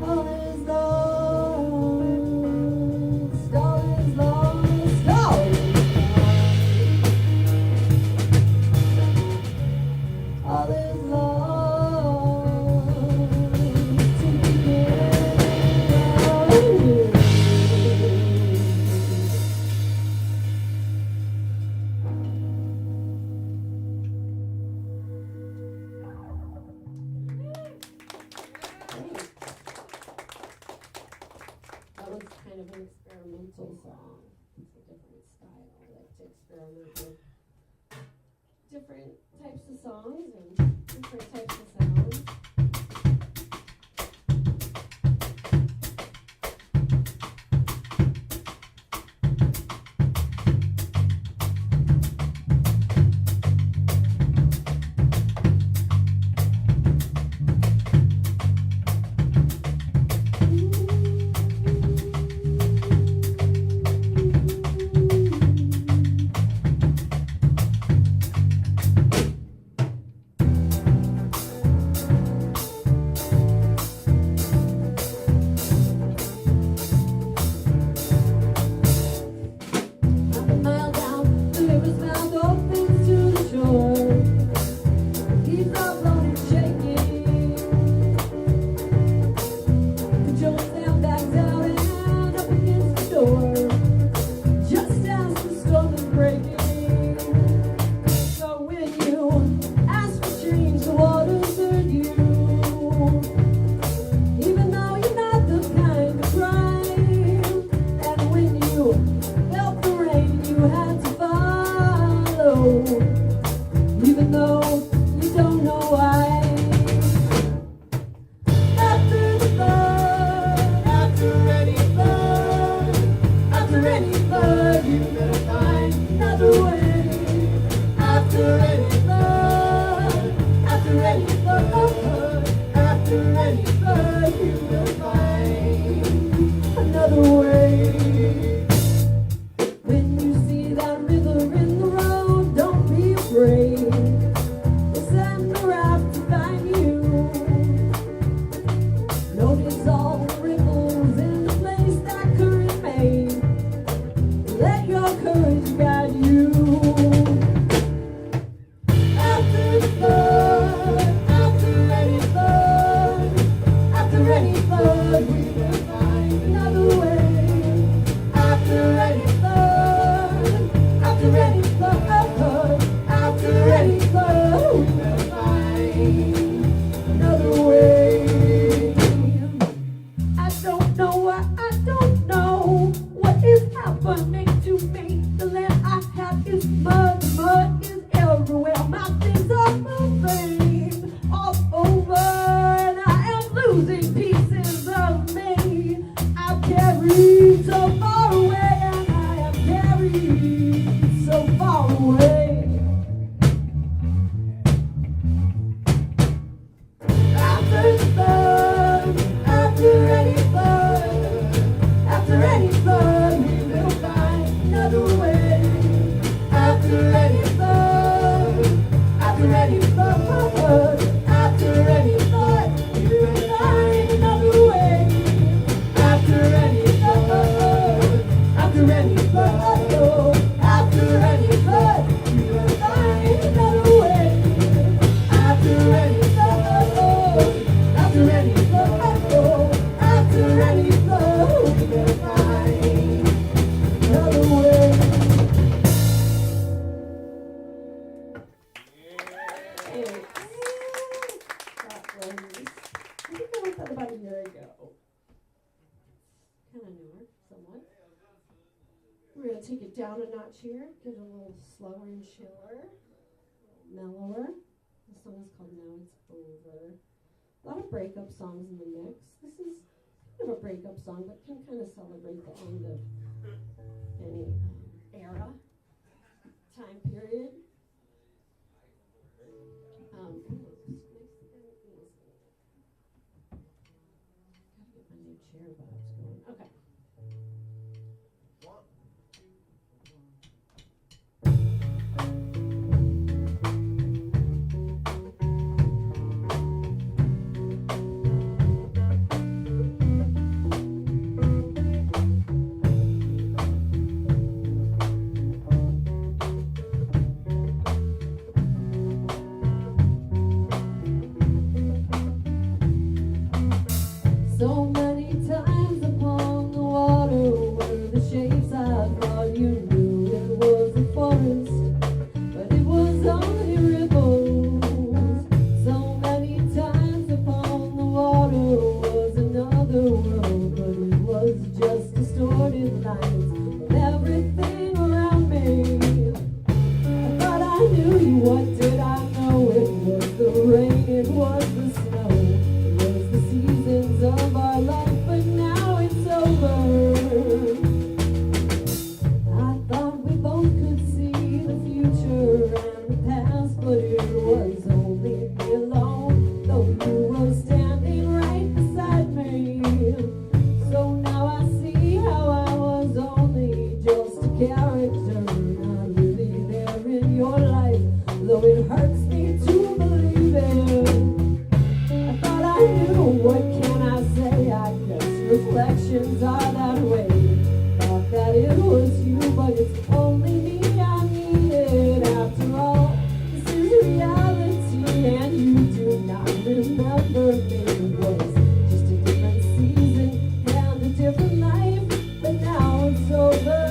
All is lost, all is lost, all is all is lost to begin anew. That was kind of an experimental song. It's a different style. I like to experiment with different types of songs and different types of sounds. why I don't know what is happening to me. The land I have is mud, mud is everywhere. My things are moving all over, and I am losing pieces of me. I'm carried so far away, and I am carried so far away. After the flood, after any flood, after any flood, we will find another way. After any flood, after any flood, after any flood, we will find another way. After any flood, after any flood, oh, after any flood, we will find another way. After any flood, oh, after any flood, oh, after any flood, we will find another way. I think I wrote that about a year ago. Kind of newer, somewhat. We're going to take it down a notch here, get a little slower and chiller, mellower. The song is called Now It's Over. A lot of breakup songs in the mix. This is kind of a breakup song, but can kind of celebrate the end of any era, time period. Nice and easy. Gotta get my new chair vibes going. Okay. So many times upon the water were the shapes I thought you knew it was a forest, but it was only ripples. So many times upon the water was another world, but it was just distorted lines of everything around me. I thought I knew you, what did I know? It was the rain, it was the snow, it was the seasons of our life, but now it's over. I thought we both could see the future and the past, but it was only me alone, though you were standing right beside me. So now I see how I was only just a character, not really there in your life, though it hurts me to believe it. I thought I knew, what can I say? I guess reflections are that way. Thought that it was you, but it's only me I needed. After all, this is reality, and you do not remember me. It was just a different season and a different life, but now it's over.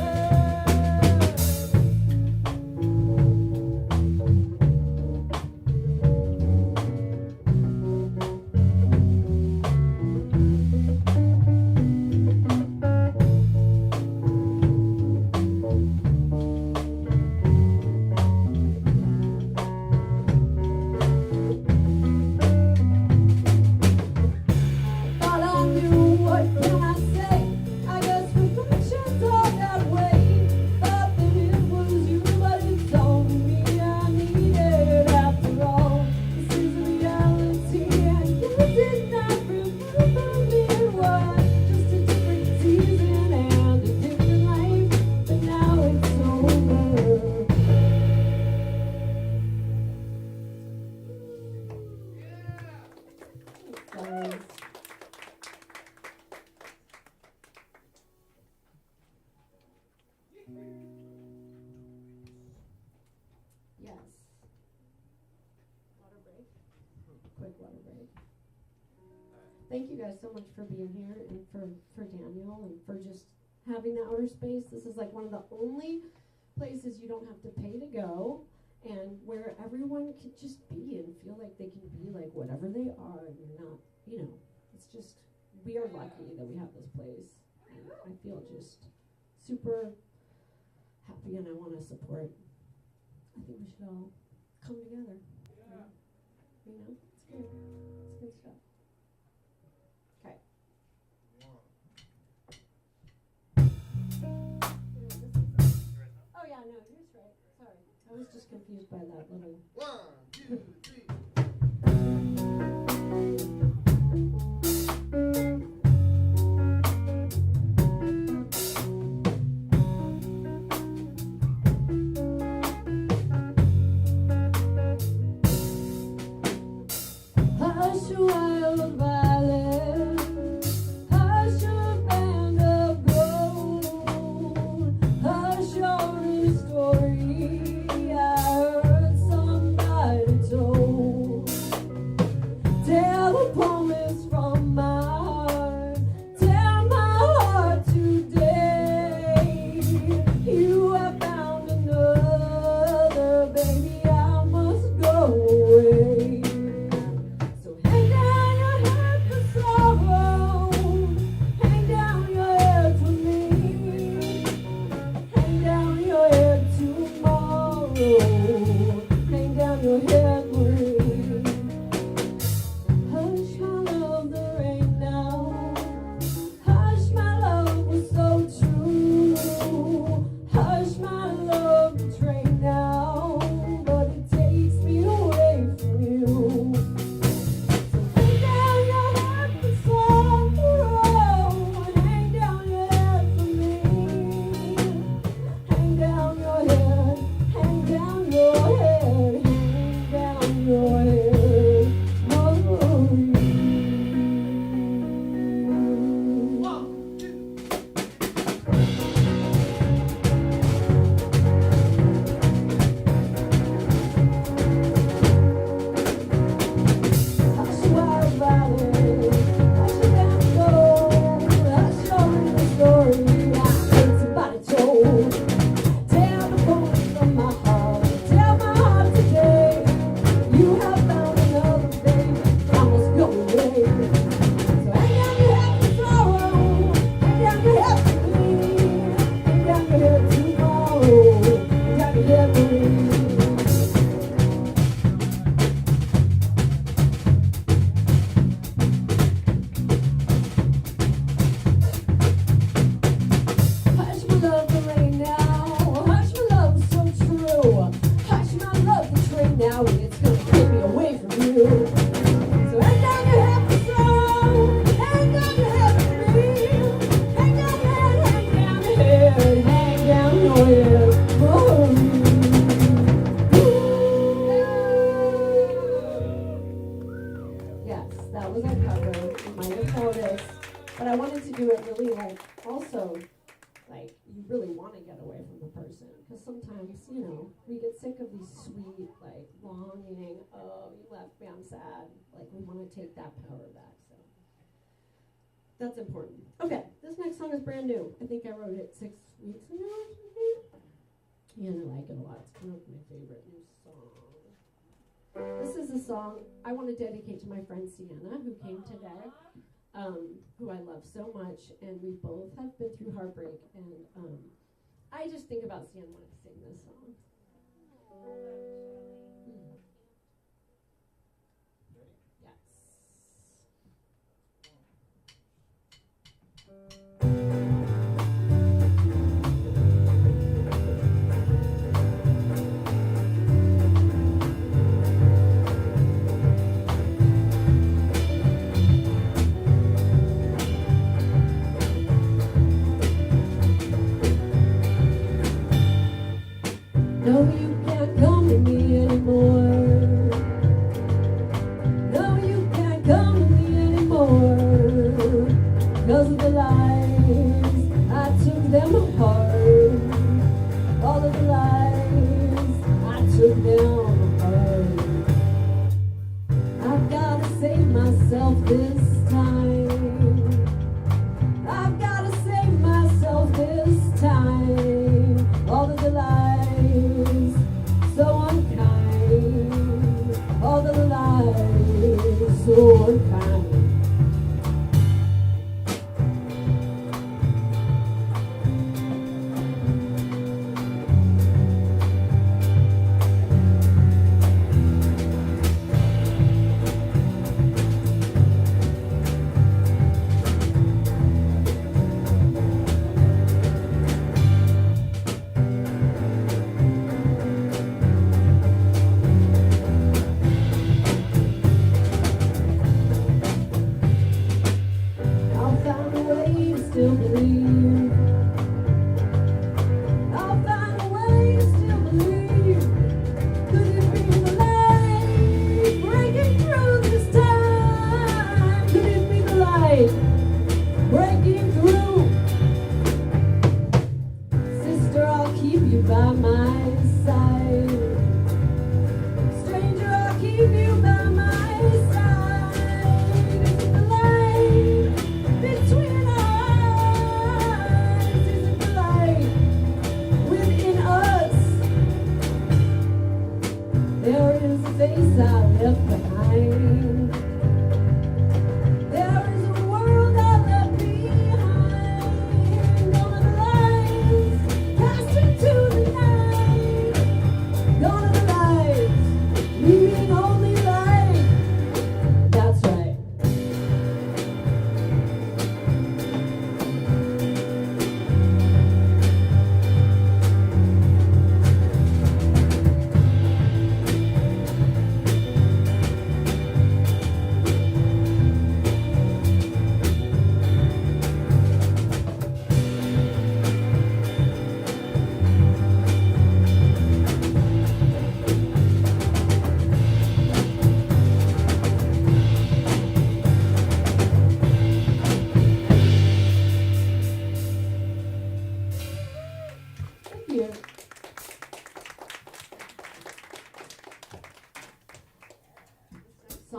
Thought I knew, what can I say? I guess reflections are that way. Thought that it was you, but it's only me I needed. After all, this is reality, and you did not remember me. It was just a different season and a different life, but now it's over. Guys. Yes. Water break. Quick water break. Thank you guys so much for being here, and for Daniel, and for just having the outer space. This is like one of the only places you don't have to pay to go, and where everyone can just be and feel like they can be like whatever they are, and you're not, it's just we are lucky that we have this place. And I feel just super happy, and I want to support. I think we should all come together. You know, it's good. It's good stuff. Okay. Oh yeah, no, yours right. Sorry, I was just confused by that little. 1, 2, 3. Hush, wild violet, hush, a band of gold, hush, your story I heard somebody told. Tell the promise from my heart, tell my heart today. You have found another, baby, I must go away. So hang down your head for sorrow, hang down your head for me, hang down your head tomorrow, hang down your head for me. Hush, my love, the rain now, hush, my love was so true, hush, my love, the train now, but it takes me away from you. Hang down your head for sorrow, hang down your head for me, hang down your head, hang down your head, hang down your head for me. Hush, wild violet, hush, your band gold, hush, your story I heard somebody told. Tell the poem from my heart, tell my heart today. You have found another, baby, I must go away. So hang down your head for sorrow, hang down your head for me, hang down your head tomorrow, hang down your head for me. Hush, my love, the rain now. Hush, my love, so true. Hush, my love, the train now, and it's gonna take me away from you. So hang down your head for sorrow, hang down your head for me, hang down your head, hang down your head, hang down your head for me. Yes, that was our cover. You might have noticed, but I wanted to do it really like also. Like, you really want to get away from the person. Because sometimes, you know, we get sick of these sweet, like, longing, oh, you left me, I'm sad. Like, we want to take that power back, so. That's important. Okay, this next song is brand new. I think I wrote it 6 weeks ago or something. And I like it a lot. It's kind of my favorite new song. This is a song I want to dedicate to my friend Sienna, who came today. Who I love so much, and we both have been through heartbreak, and I just think about Sienna when I sing this song. Yes. No, you can't come to me anymore. No, you can't come to me anymore. 'Cause of the lies, I took them apart. All of the lies, I took them apart. I've gotta save myself this time. I've gotta save myself this time. All of the lies, so unkind. All of the lies, so unkind.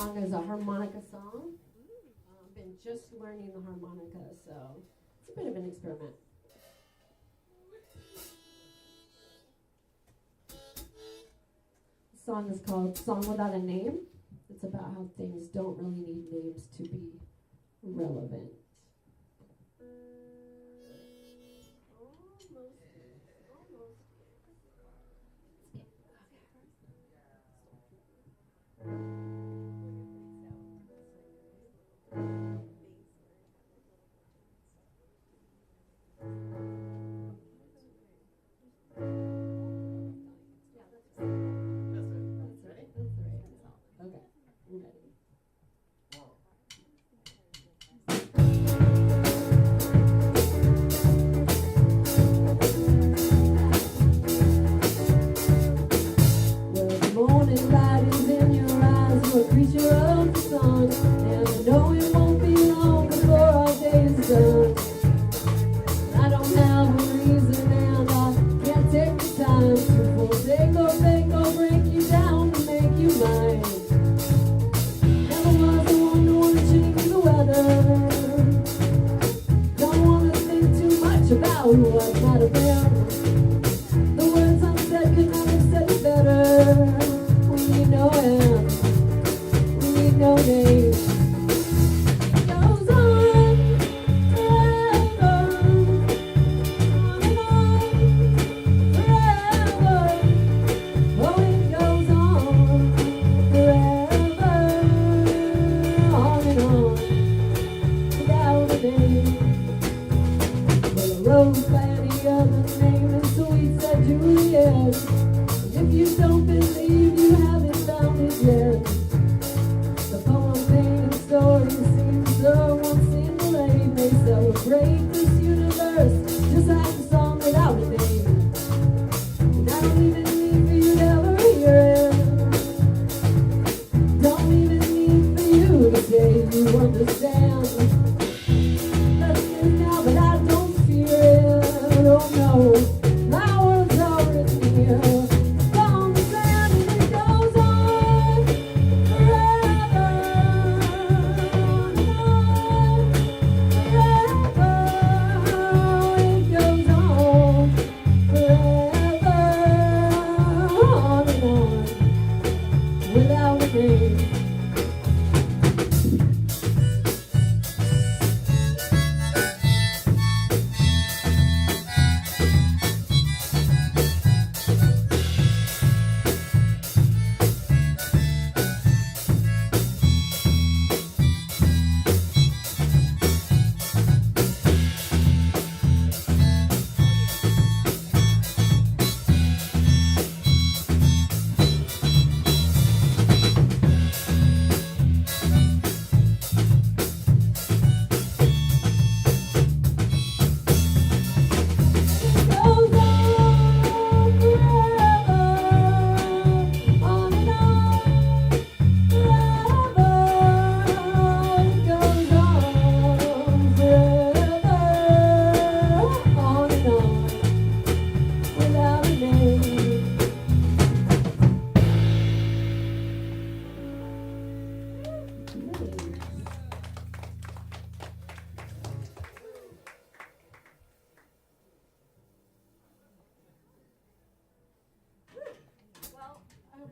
song is a harmonica song. I've been just learning the harmonica, so it's a bit of an experiment. The song is called Song Without a Name. It's about how things don't really need names to be relevant.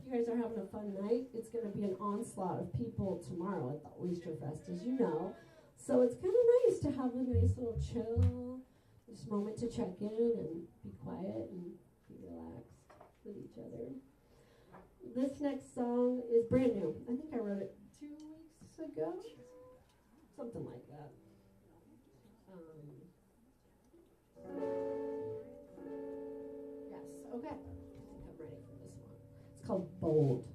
You guys are having a fun night. It's going to be an onslaught of people tomorrow at the Oyster Fest, as you know. So it's kind of nice to have a nice little chill, this moment to check in and be quiet and be relaxed with each other. This next song is brand new. I think I wrote it 2 weeks ago, something like that. Yes, okay. I think I'm ready for this one. It's called Bold.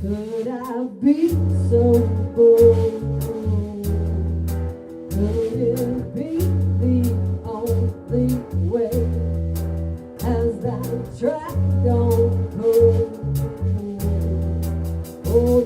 Could I be so bold? Could it be the only way? Has that track gone cold? Oh,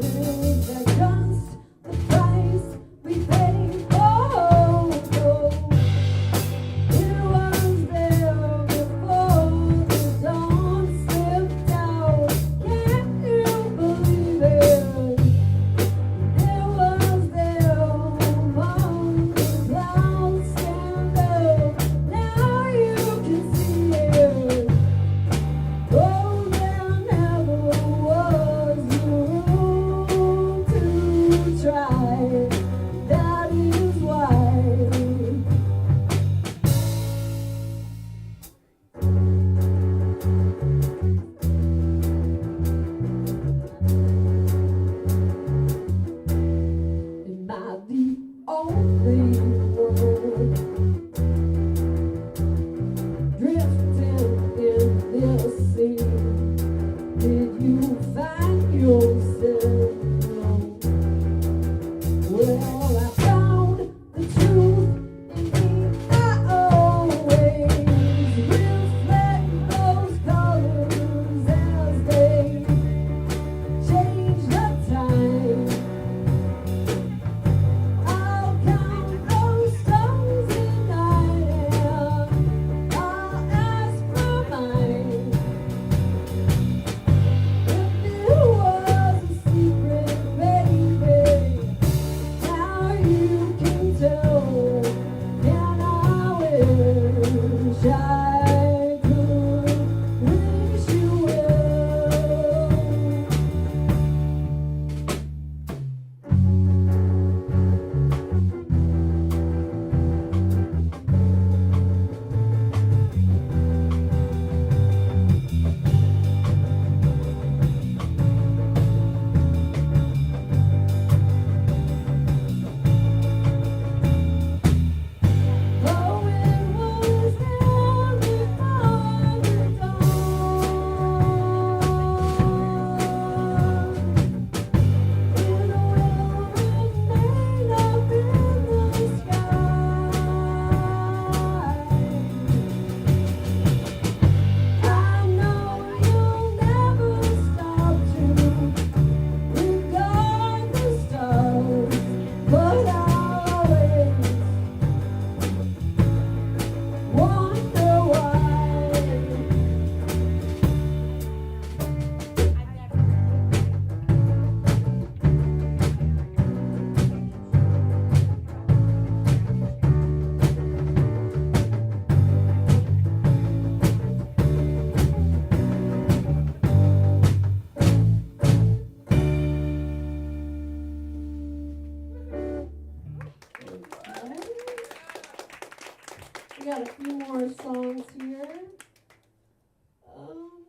We got a few more songs here.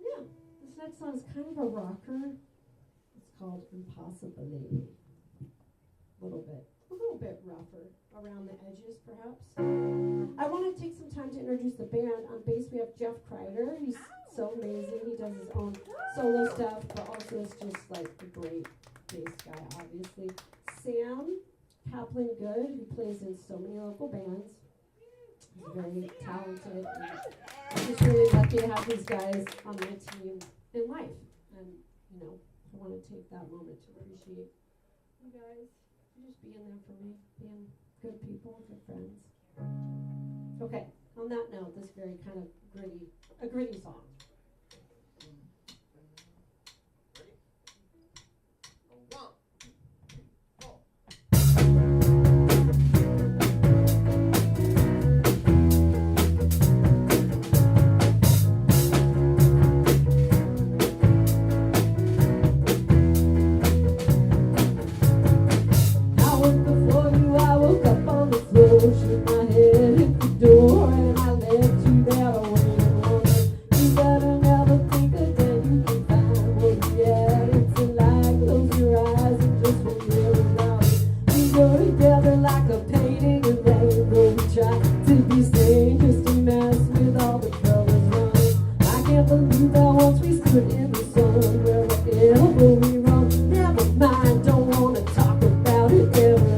Yeah, this next song is kind of a rocker. It's called Impossibility. A little bit rougher around the edges, perhaps. I want to take some time to introduce the band. On bass, we have Jeff Kreider. He's so amazing. He does his own solo stuff, but also is just like a great bass guy, obviously. Sam Kaplan Good, who plays in so many local bands. He's very talented. And I'm just really lucky to have these guys on my team in life. And, you know, I want to take that moment to appreciate you guys for just being there for me, being good people, good friends. Okay, on that note, this very kind of gritty song. Shook my head at the door and I left you there to wait and wonder. You better never think again, you can find what you had. It's a lie, close your eyes and just forget about it. We go together like a painting and rainbow. We try to be sane, just a mess with all the colors running. I can't believe that once we stood in the sun, wherever we run, never mind, don't wanna talk about it ever.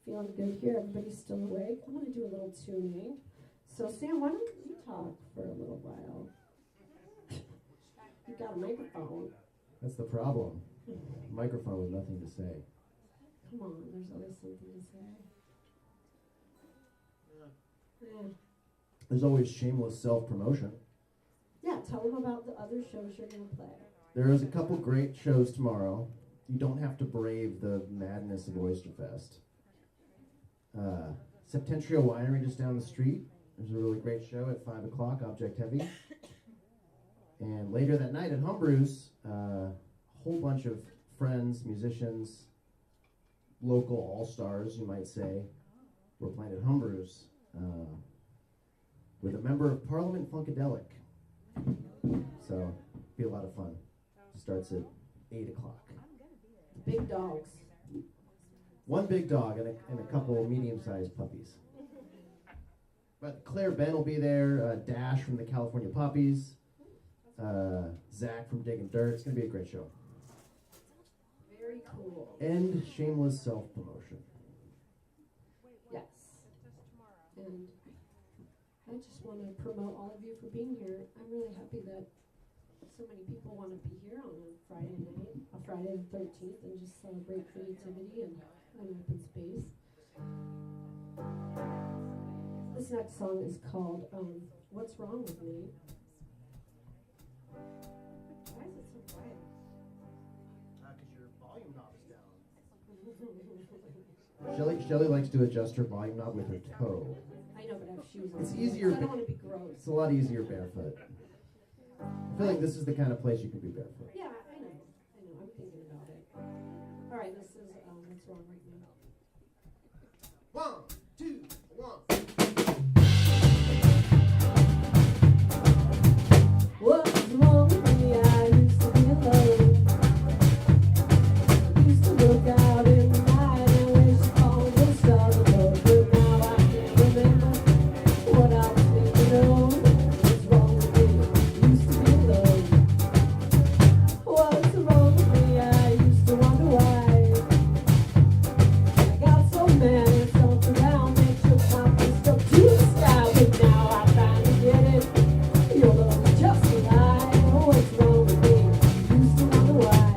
Feeling good here. Everybody's still awake. I'm going to do a little tuning. So, Sam, why don't you talk for a little while? You got a microphone. That's the problem. Microphone with nothing to say. Come on, there's always something to say. Yeah. There's always shameless self-promotion. Yeah, tell them about the other shows you're going to play. There is a couple great shows tomorrow. You don't have to brave the madness of Oysterfest. Septentrio Winery just down the street. There's a really great show at 5 o'clock, Object Heavy. And later that night at Humbrew's, a whole bunch of friends, musicians, local all-stars, you might say. We're playing at Humber's with a member of Parliament Funkadelic. So, be a lot of fun. Starts at 8 o'clock. Big dogs. One big dog and a couple medium-sized puppies. But Claire Ben will be there, Dash from the California Poppies, Zach from Digging Dirt. It's going to be a great show. Very cool. And shameless self-promotion. Yes. And I just want to promote all of you for being here. I'm really happy that so many people want to be here on a Friday night, a Friday the 13th, and just celebrate creativity and an open space. This next song is called What's Wrong With Me? Why is it so quiet? Because your volume knob is down. Shelly likes to adjust her volume knob with her toe. I know, but I have shoes on. It's easier. I don't want to be gross. It's a lot easier barefoot. I feel like this is the kind of place you can be barefoot. Yeah, I know. I'm thinking about it. All right, this is What's Wrong With Me? 1, 2, 1. What's wrong with me? I used to be alone. Used to look out in the night and wish all the stars above. But now I can't remember what I was thinking of. What's wrong with me? Used to be alone. What's wrong with me? I used to wonder why. I got so mad and felt around and shook my fist up to the sky. But now I finally get it. Your love is just a lie. What's wrong with me? Used to wonder why.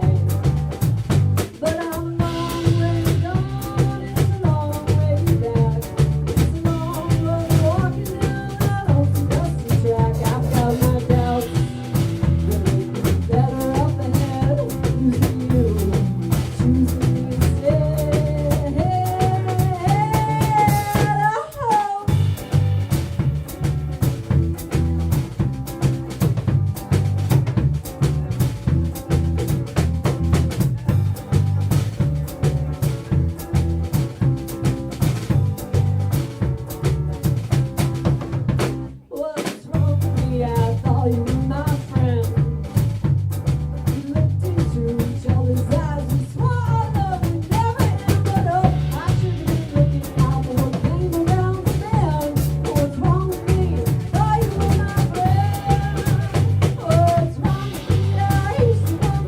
But I'm a long way gone. It's a long way back. It's a long road walking down that old dusty track. I've got my doubts. Will it be better up ahead? Losing you, choosing me instead. Oh. What's wrong with me? I thought you were my friend. We looked into each other's eyes. We swore our love would never end. But oh, I should have been looking out for what came around the bend. What's wrong with me? Thought you were my friend. What's wrong with me? I used to want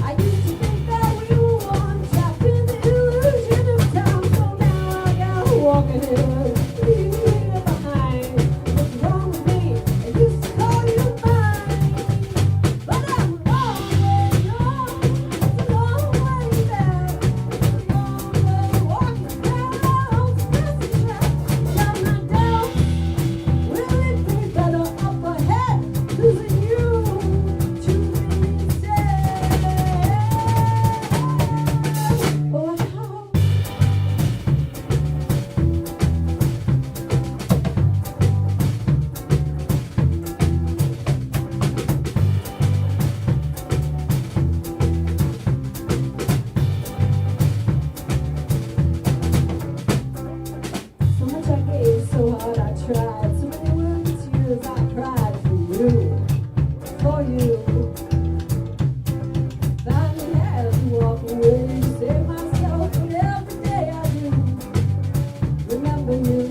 I used to think that we were one, trapped in the illusion of time. So now I gotta walk ahead, leave you behind. What's wrong with me? I used to call you mine, but I'm a long way gone. It's a long way back. It's a long way walking down that old dusty track. Got my doubts. Will it be better up ahead? Losing you, choosing me instead. Oh, how? So much I gave, so hard I tried. So many words, tears I cried for you, for you. Finally had to walk away to save myself, but every day I do remember you.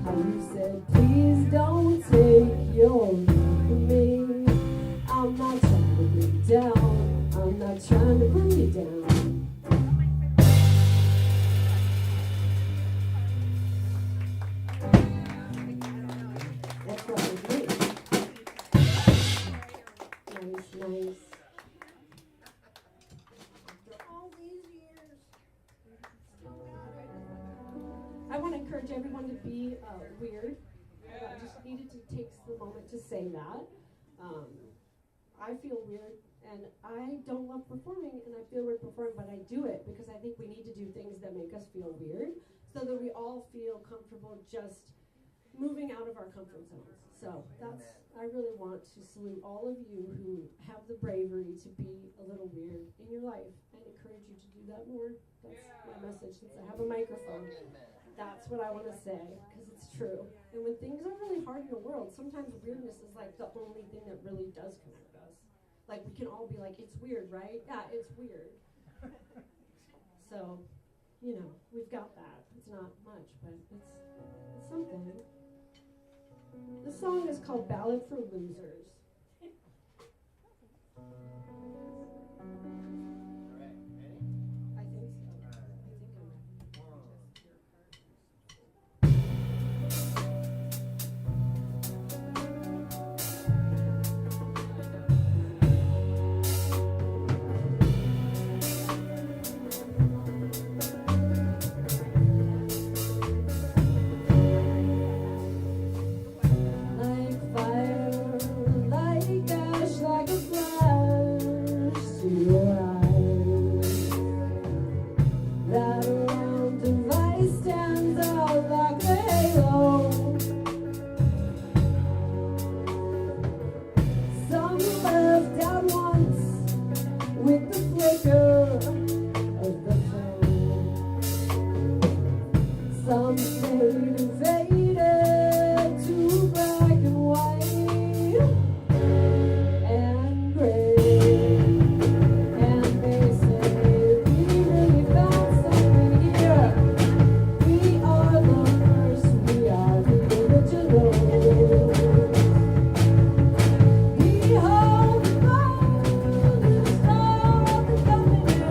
How you said, please don't take your leave from me. I'm not trying to bring you down. I'm not trying to bring you down. What's wrong with me? Nice. All these years. I want to encourage everyone to be weird. I just needed to take the moment to say that. I feel weird, and I don't love performing, and I feel weird performing, but I do it because I think we need to do things that make us feel weird so that we all feel comfortable just moving out of our comfort zones. So that's I really want to salute all of you who have the bravery to be a little weird in your life and encourage you to do that more. That's my message. Since I have a microphone, that's what I want to say, because it's true. And when things are really hard in the world, sometimes weirdness is like the only thing that really does connect us. Like, we can all be like, it's weird, right? Yeah, it's weird. So, you know, we've got that. It's not much, but it's something. The song is called Ballad for Losers. I think so. I think I'm like fire, like ash, like a flash to your eyes. That round device stands out like a halo. Some left out once with the flicker of the flame. Some stayed and faded to black and white and gray. And they say we really found something here. We are the first, we are the originals. We hold the golden star of the company.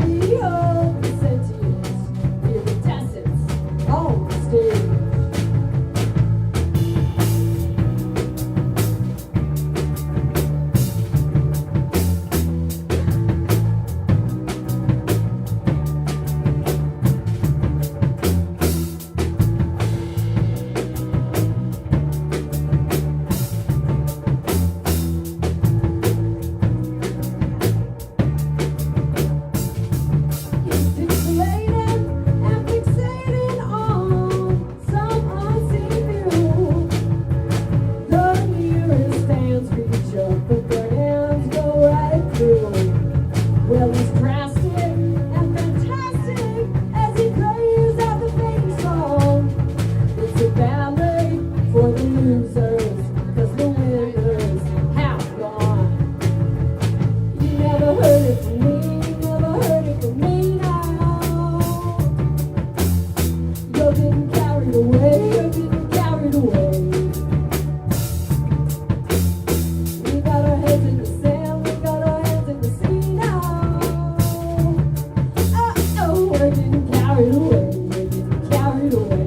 We hold the sentience, iridescence on the stage. Pixelated and fixated on some unseen view. The nearest fans reach up, but their hands go right through. Well, he's drastic and fantastic as he plays out the fading song. It's a ballet for the losers, 'cause the winners have gone. You never heard it from me, never heard it from me now. You're getting carried away, you're getting carried away. We got our heads in the sand, we got our hands in the sea now. Oh, we're getting carried away, we're getting carried away.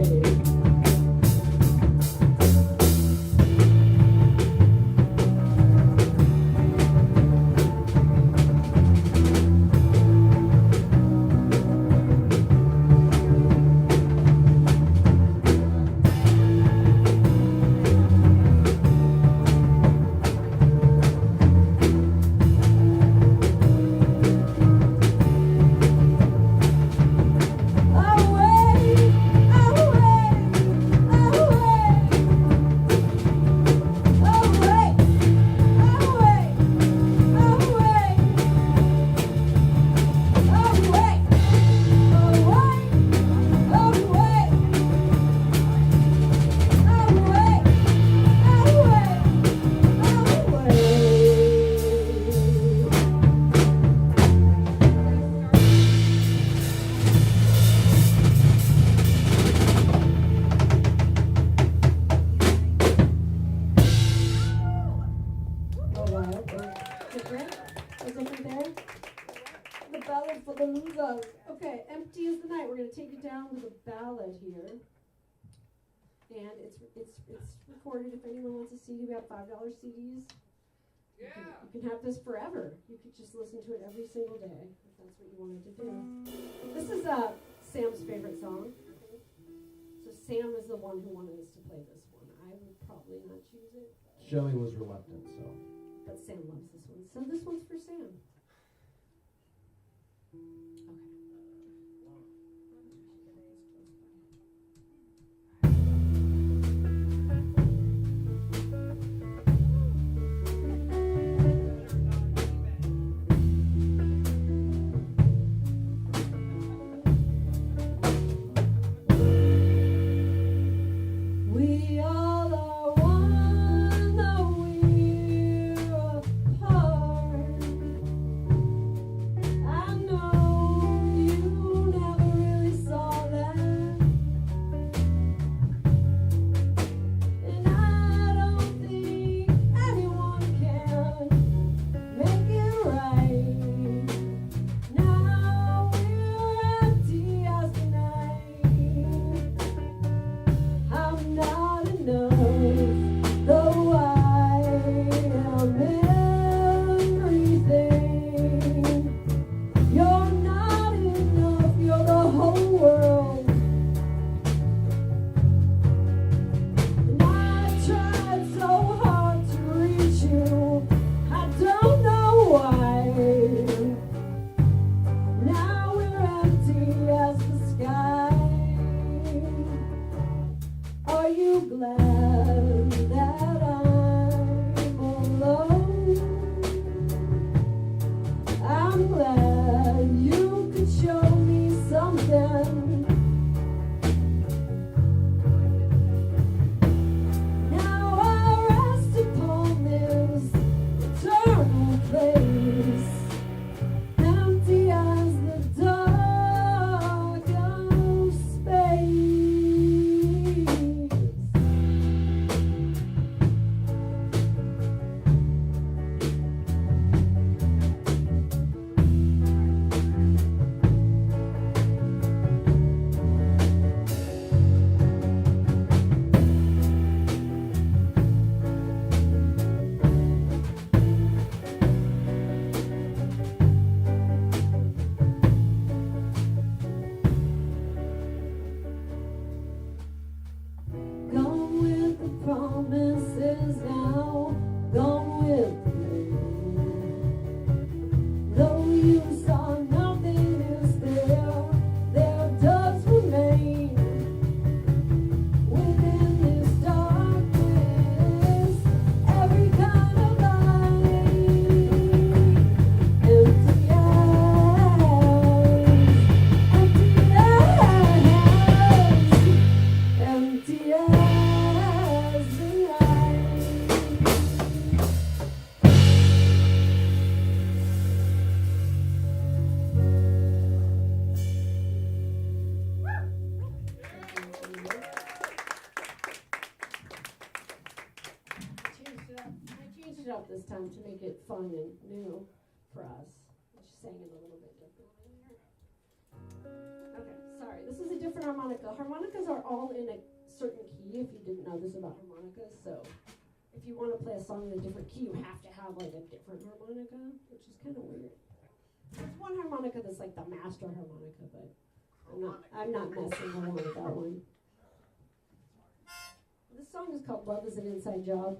For the losers. Okay, Empty is the Night. We're going to take it down with a ballad here. And it's recorded. If anyone wants a CD, we have $5 CDs. Yeah. You can have this forever. You could just listen to it every single day if that's what you wanted to do. This is Sam's favorite song. So Sam is the one who wanted us to play this one. I would probably not choose it. Shelly was reluctant, so. But Sam loves this one. So this one's for Sam. Okay. fun and new for us. I just sang it a little bit differently here. Okay, sorry. This is a different harmonica. Harmonicas are all in a certain key, if you didn't know this about harmonicas. So if you want to play a song in a different key, you have to have like a different harmonica, which is kind of weird. There's one harmonica that's like the master harmonica, but I'm not messing around with that one. This song is called Love is an Inside Job.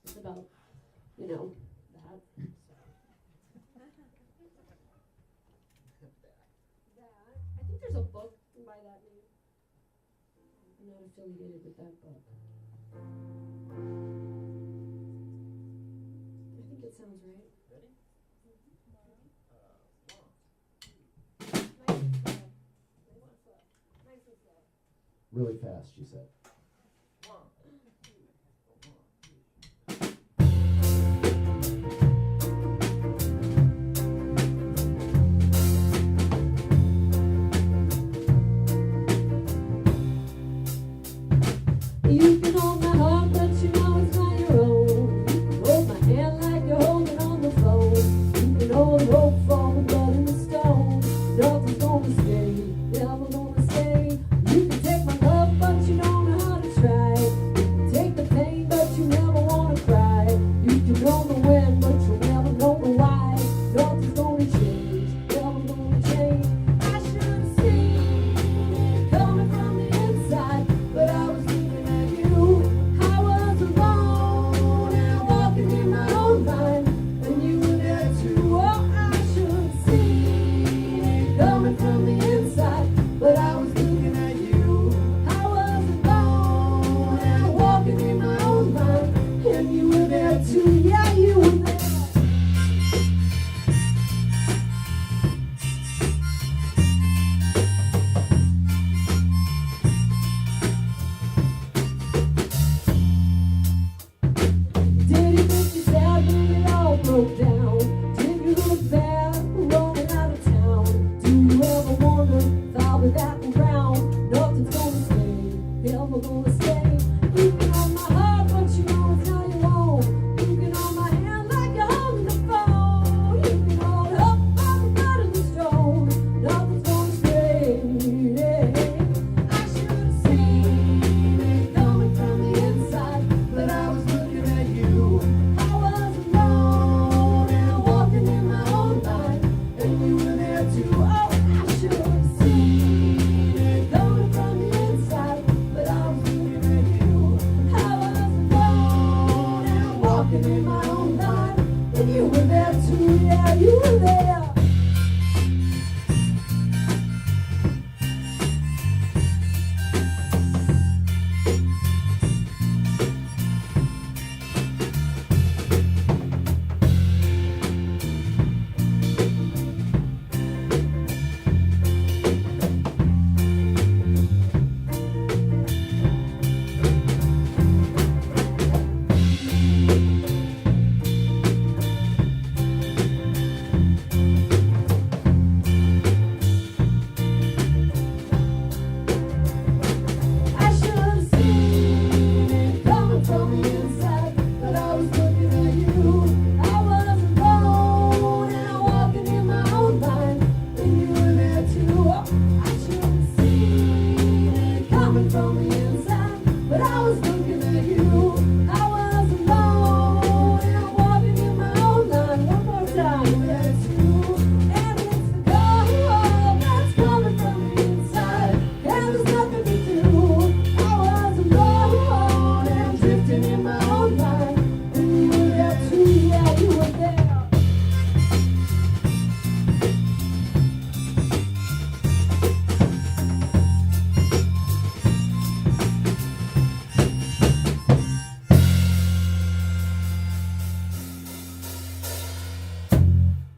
It's about, that. I think there's a book by that name. I'm not affiliated with that book. I think it sounds right. Ready? Nice and slow. Really fast, she said. You can hold my heart, but you know it's not your own. You can hold my hand like you're holding on the phone. You can hold hope for the blood in the stone. Nothing's gonna stay, never gonna stay. You can take my love, but you don't know how to try. You can take the pain, but you never wanna cry. You can know the when, but you'll never know the why. Nothing's gonna change, never gonna change. I should have seen it coming from the inside, but I was looking at you. I was alone and walking in my own mind, and you were there too. Oh, I should have seen it coming from the inside, but I was looking at you. I was alone and walking in my own mind, and you were there too. Yeah, you were there. Did it make you sad when it all broke down? Did you look bad rolling out of town? Do you ever wonder if I'll be back around? Nothing's gonna stay, never gonna stay. You can hold my heart, but you know it's not your own. You can hold my hand like you're holding the phone. You can hold up by the blood in the stone. Nothing's gonna stay. I should have seen it coming from the inside, but I was looking at you. I was alone and walking in my own mind, and you were there too. Oh, I should have seen it coming from the inside, but I was looking at you. I was alone and walking in my own mind, and you were there too. Yeah, you were there. I should have seen it coming from the inside, but I was looking at you. I was alone and walking in my own mind, and you were there too. Oh, I should have seen it coming from the inside, but I was looking at you. I was alone and walking in my own mind. One more time, you were there too. And it's the cold that's coming from the inside, and there's nothing to do. I was alone and drifting in my own mind, and you were there too. Yeah, you were there.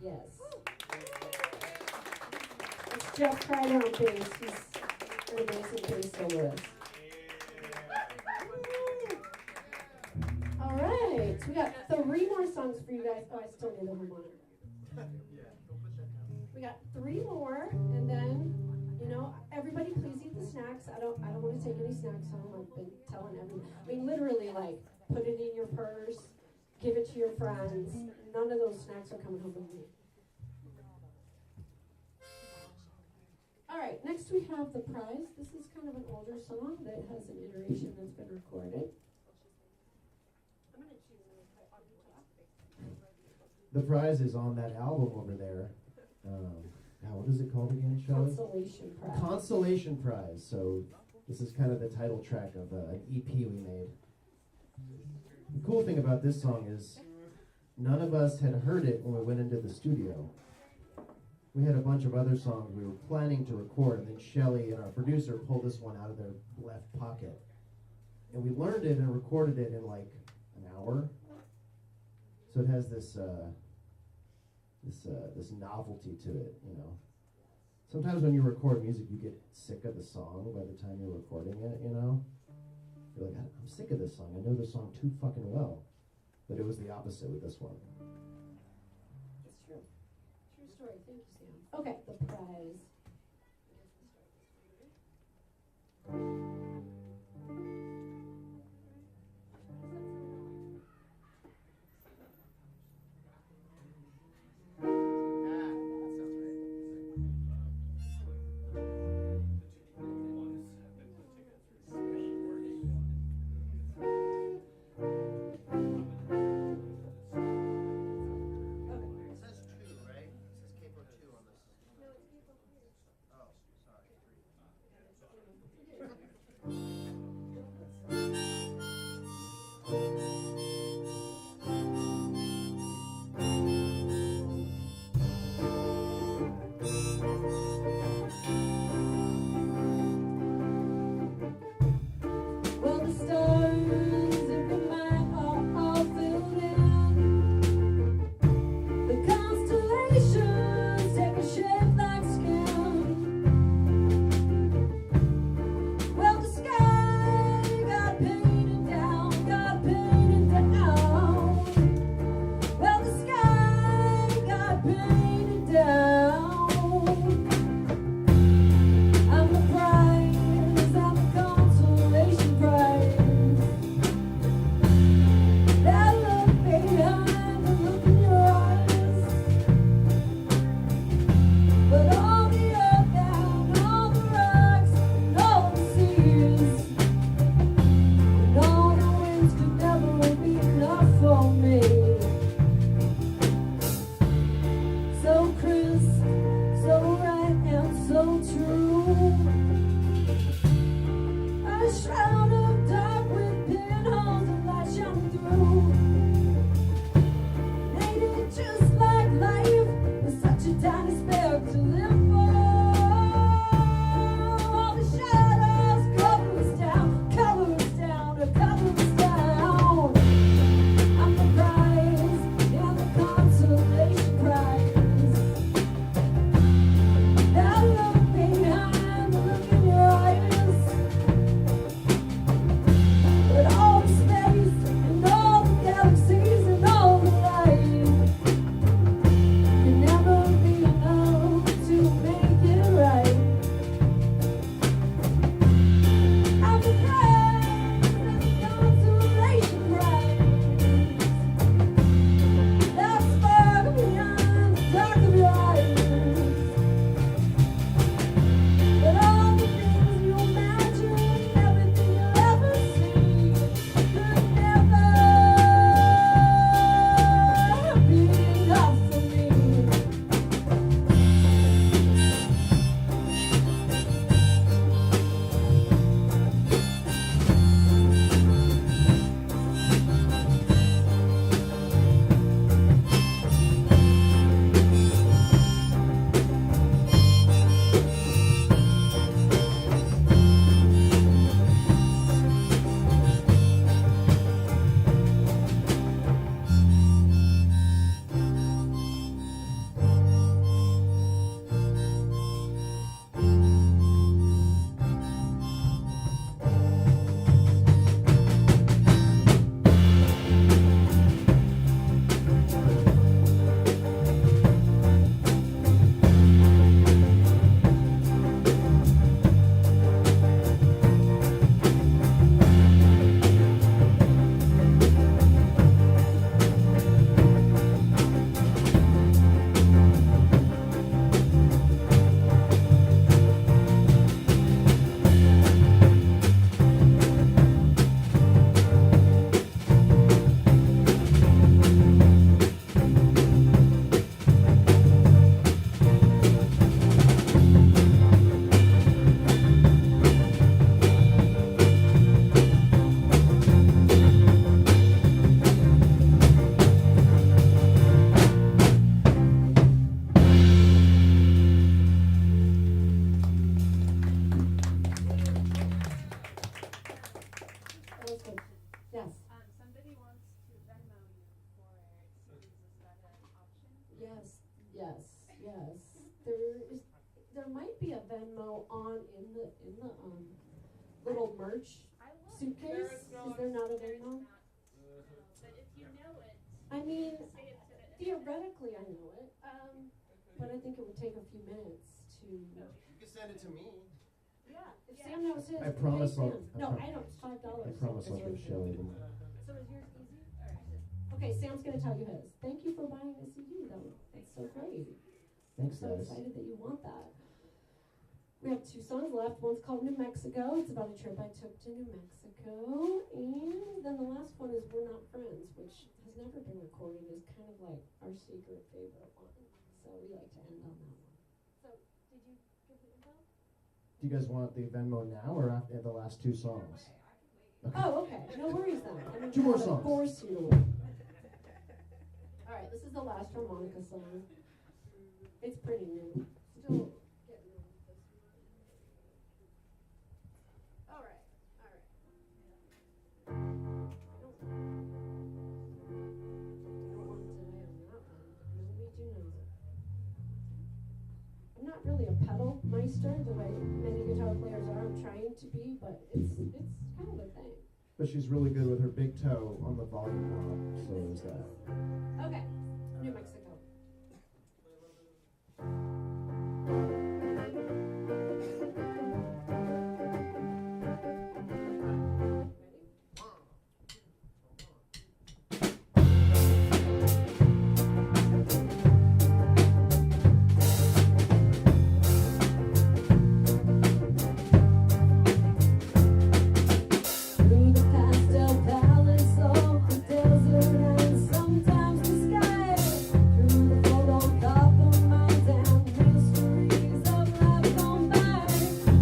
Yes. It's Jeff Kreider on bass. He's an amazing bass soloist. All right, we got 3 more songs for you guys. Oh, I still need a harmonica. We got 3 more, and then, everybody please eat the snacks. I don't want to take any snacks home. I've been telling everyone. I mean, literally, like, put it in your purse, Give it to your friends. None of those snacks are coming home with me. All right, next we have The Prize. This is kind of an older song that has an iteration that's been recorded. The Prize is on that album over there. Now, what is it called again, Shelley? Consolation Prize. Consolation Prize. So this is kind of the title track of an EP we made. The cool thing about this song is none of us had heard it when we went into the studio. We had a bunch of other songs we were planning to record, and then Shelley and our producer pulled this one out of their left pocket. And we learned it and recorded it in like an hour. So it has this novelty to it, you know. Sometimes when you record music, you get sick of the song by the time you're recording it, you know. You're like, I'm sick of this song. I know this song too fucking well. But it was the opposite with this one. It's true. True story. Thank you, Sam. Okay, The Prize. To there might be a Venmo in the little merch suitcase. Is there not a Venmo? But if you know it, I mean, say it to the. theoretically I know it, but I think it would take a few minutes to. You can send it to me. Yeah, if Sam knows his. I promise pay I'll- Sam. I No, pro- I know, it's $5. I promise I'll give Shelly the So is yours easy? Alright. Okay, Sam's gonna tell you his. Thank you for buying the CD though. That's so great. Thanks, I'm so guys. excited that you want that. We have 2 songs left. One's called New Mexico. It's about a trip I took to New Mexico. And then the last one is We're Not Friends, which has never been recorded. It's kind of like our secret favorite one. So we like to end on that one. So, did you give the info? Do you guys want the Venmo now or after the last 2 songs? Okay. Oh, okay. No worries then. I'm gonna 2 more try to songs. force you to win. Alright, this is the last harmonica song. It's pretty new. Still getting on with this one. Alright, alright. I don't want today on that one. Maybe do know. I'm not really a pedal meister the way many guitar players are. I'm trying to be, but it's kind of a thing. But she's really good with her big toe on the volume knob, so there's that. Okay, New Mexico. Through the pastel palace of the desert and sometimes the sky, through the photo copper mountain mysteries of life gone by.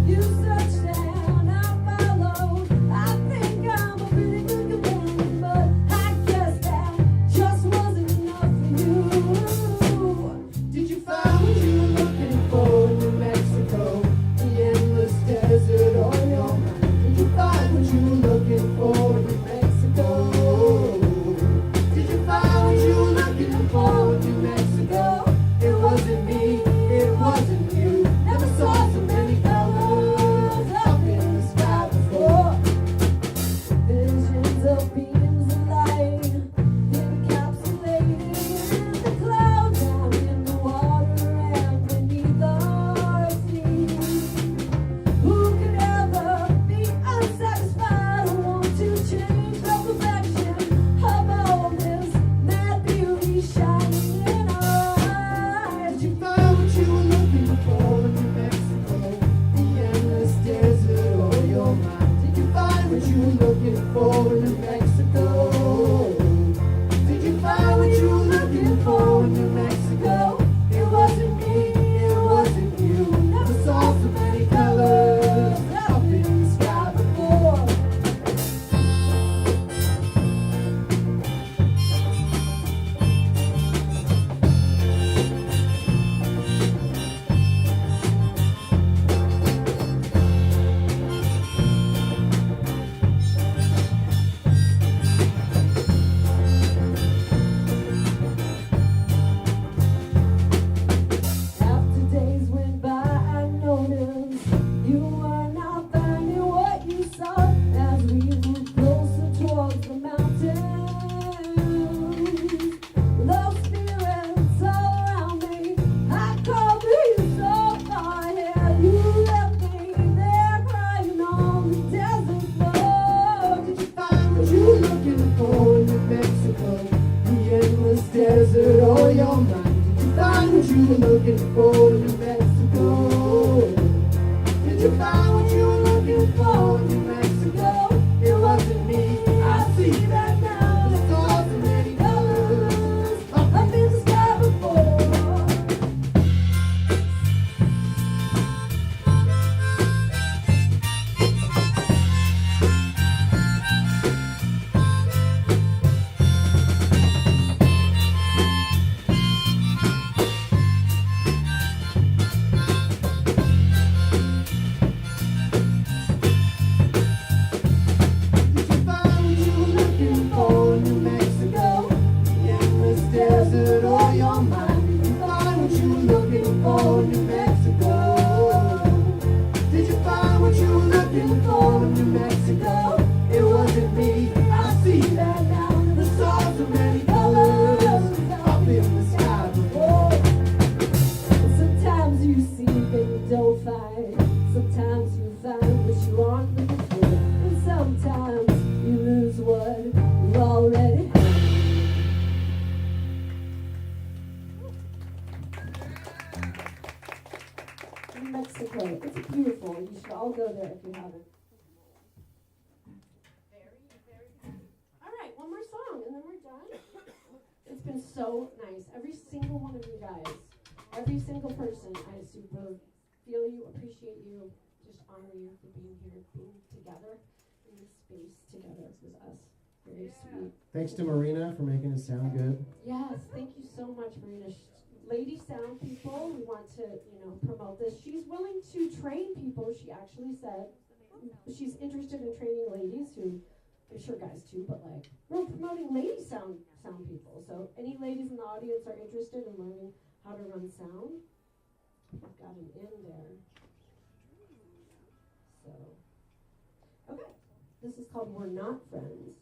You searched and I followed. I think I'm a pretty good companion, but I guess that just wasn't enough for you. Did you find what you were looking for in New Mexico? The endless desert or your mind? Did you find what you were looking for in New Mexico? Did you find what you were looking for in New Mexico? It wasn't me, it wasn't you. Never saw so many colors up in the sky before. Visions of beams of light encapsulated in the clouds, down in the water and beneath our feet. Who could ever be unsatisfied or want to change the perfection of all this mad beauty shining in our eyes? Did you find what you were looking for in New Mexico? The endless desert or your mind? Did you find what you were looking for in New Mexico? Did you find what you were looking for in New Mexico? It wasn't me, it wasn't you. Never saw so many colors up in the sky before. After days went by, I noticed you were not finding what you sought as we moved closer towards the mountains. Low spirits all around me, I called you so far ahead. You left me there crying on the desert floor. Did you find what you were looking for in New Mexico? The endless desert or your mind? Did you find what you were looking for in New Mexico? Did you find what you were looking for in New Mexico? It wasn't me, I see that now. The stars in many colors up in the sky before. you seek and you don't find. Sometimes you find what you aren't looking for, and sometimes you lose what you already have. In Mexico, it's beautiful. You should all go there if you haven't. All right, one more song, and then we're done. It's been so nice. Every single one of you guys, every single person, I super feel you, appreciate you, just honor you for being here, being together in this space together with us. Very sweet. Thanks to Marina for making it sound good. Yes, thank you so much, Marina. Lady sound people, we want to, promote this. She's willing to train people. She actually said she's interested in training ladies who, I'm sure guys too, but like, we're promoting lady sound people. So any ladies in the audience are interested in learning how to run sound, we've got an in there. So, okay, this is called We're Not Friends.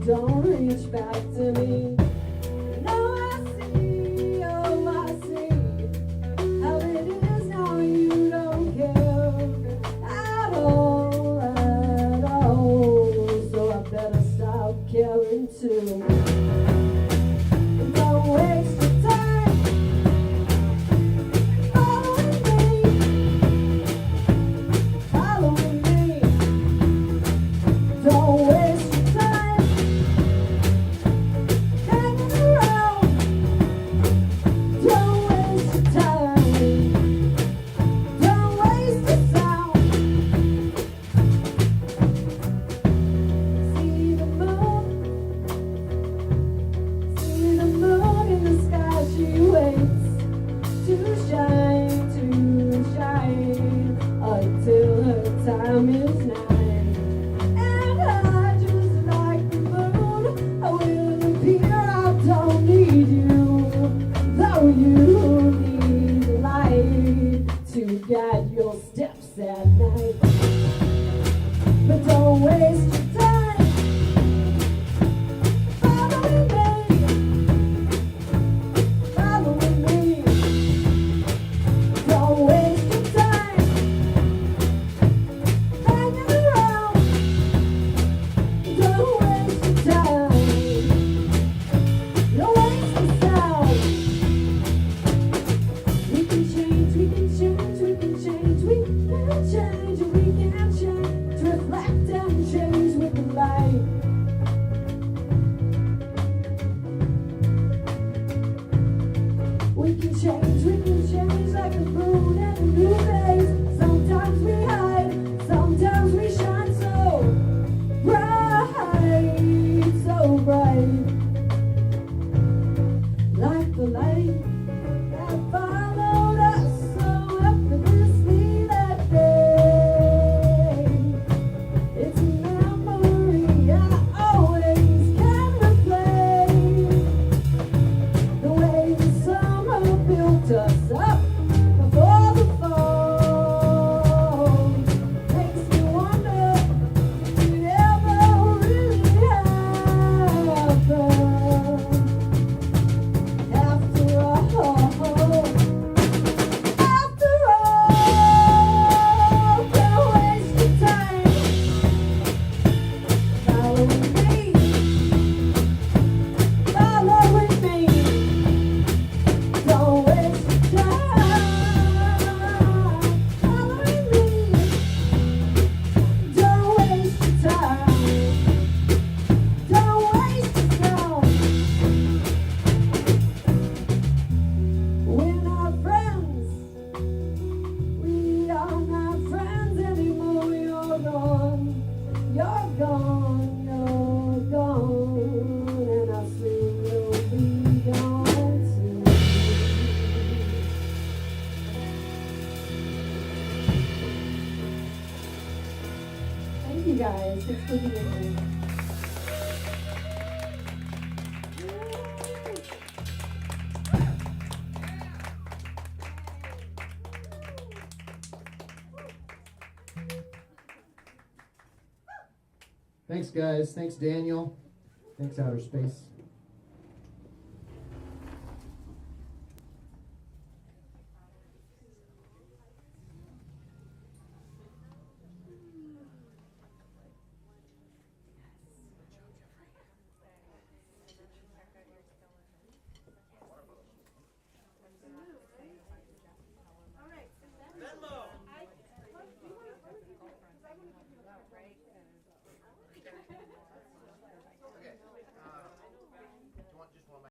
Don't reach back to me. Now I see, oh I see, how it is now you don't care at all, so I better stop caring too. Don't waste your time following me. Don't waste your time hanging around. Don't waste your time. Don't waste the sound. See the moon in the sky. She waits to shine until her time is nigh. And I just like the moon, I will appear. I don't need you, though you need light to guide your steps at night. But don't waste your time following me. Don't waste your time hanging around. Don't waste your time. Don't waste the sound. We can change, we can change, we can change, we can change, we can change. Reflect and change. guys. Thanks for being here. Thanks, guys. Thanks, Daniel. Thanks, Outer Space.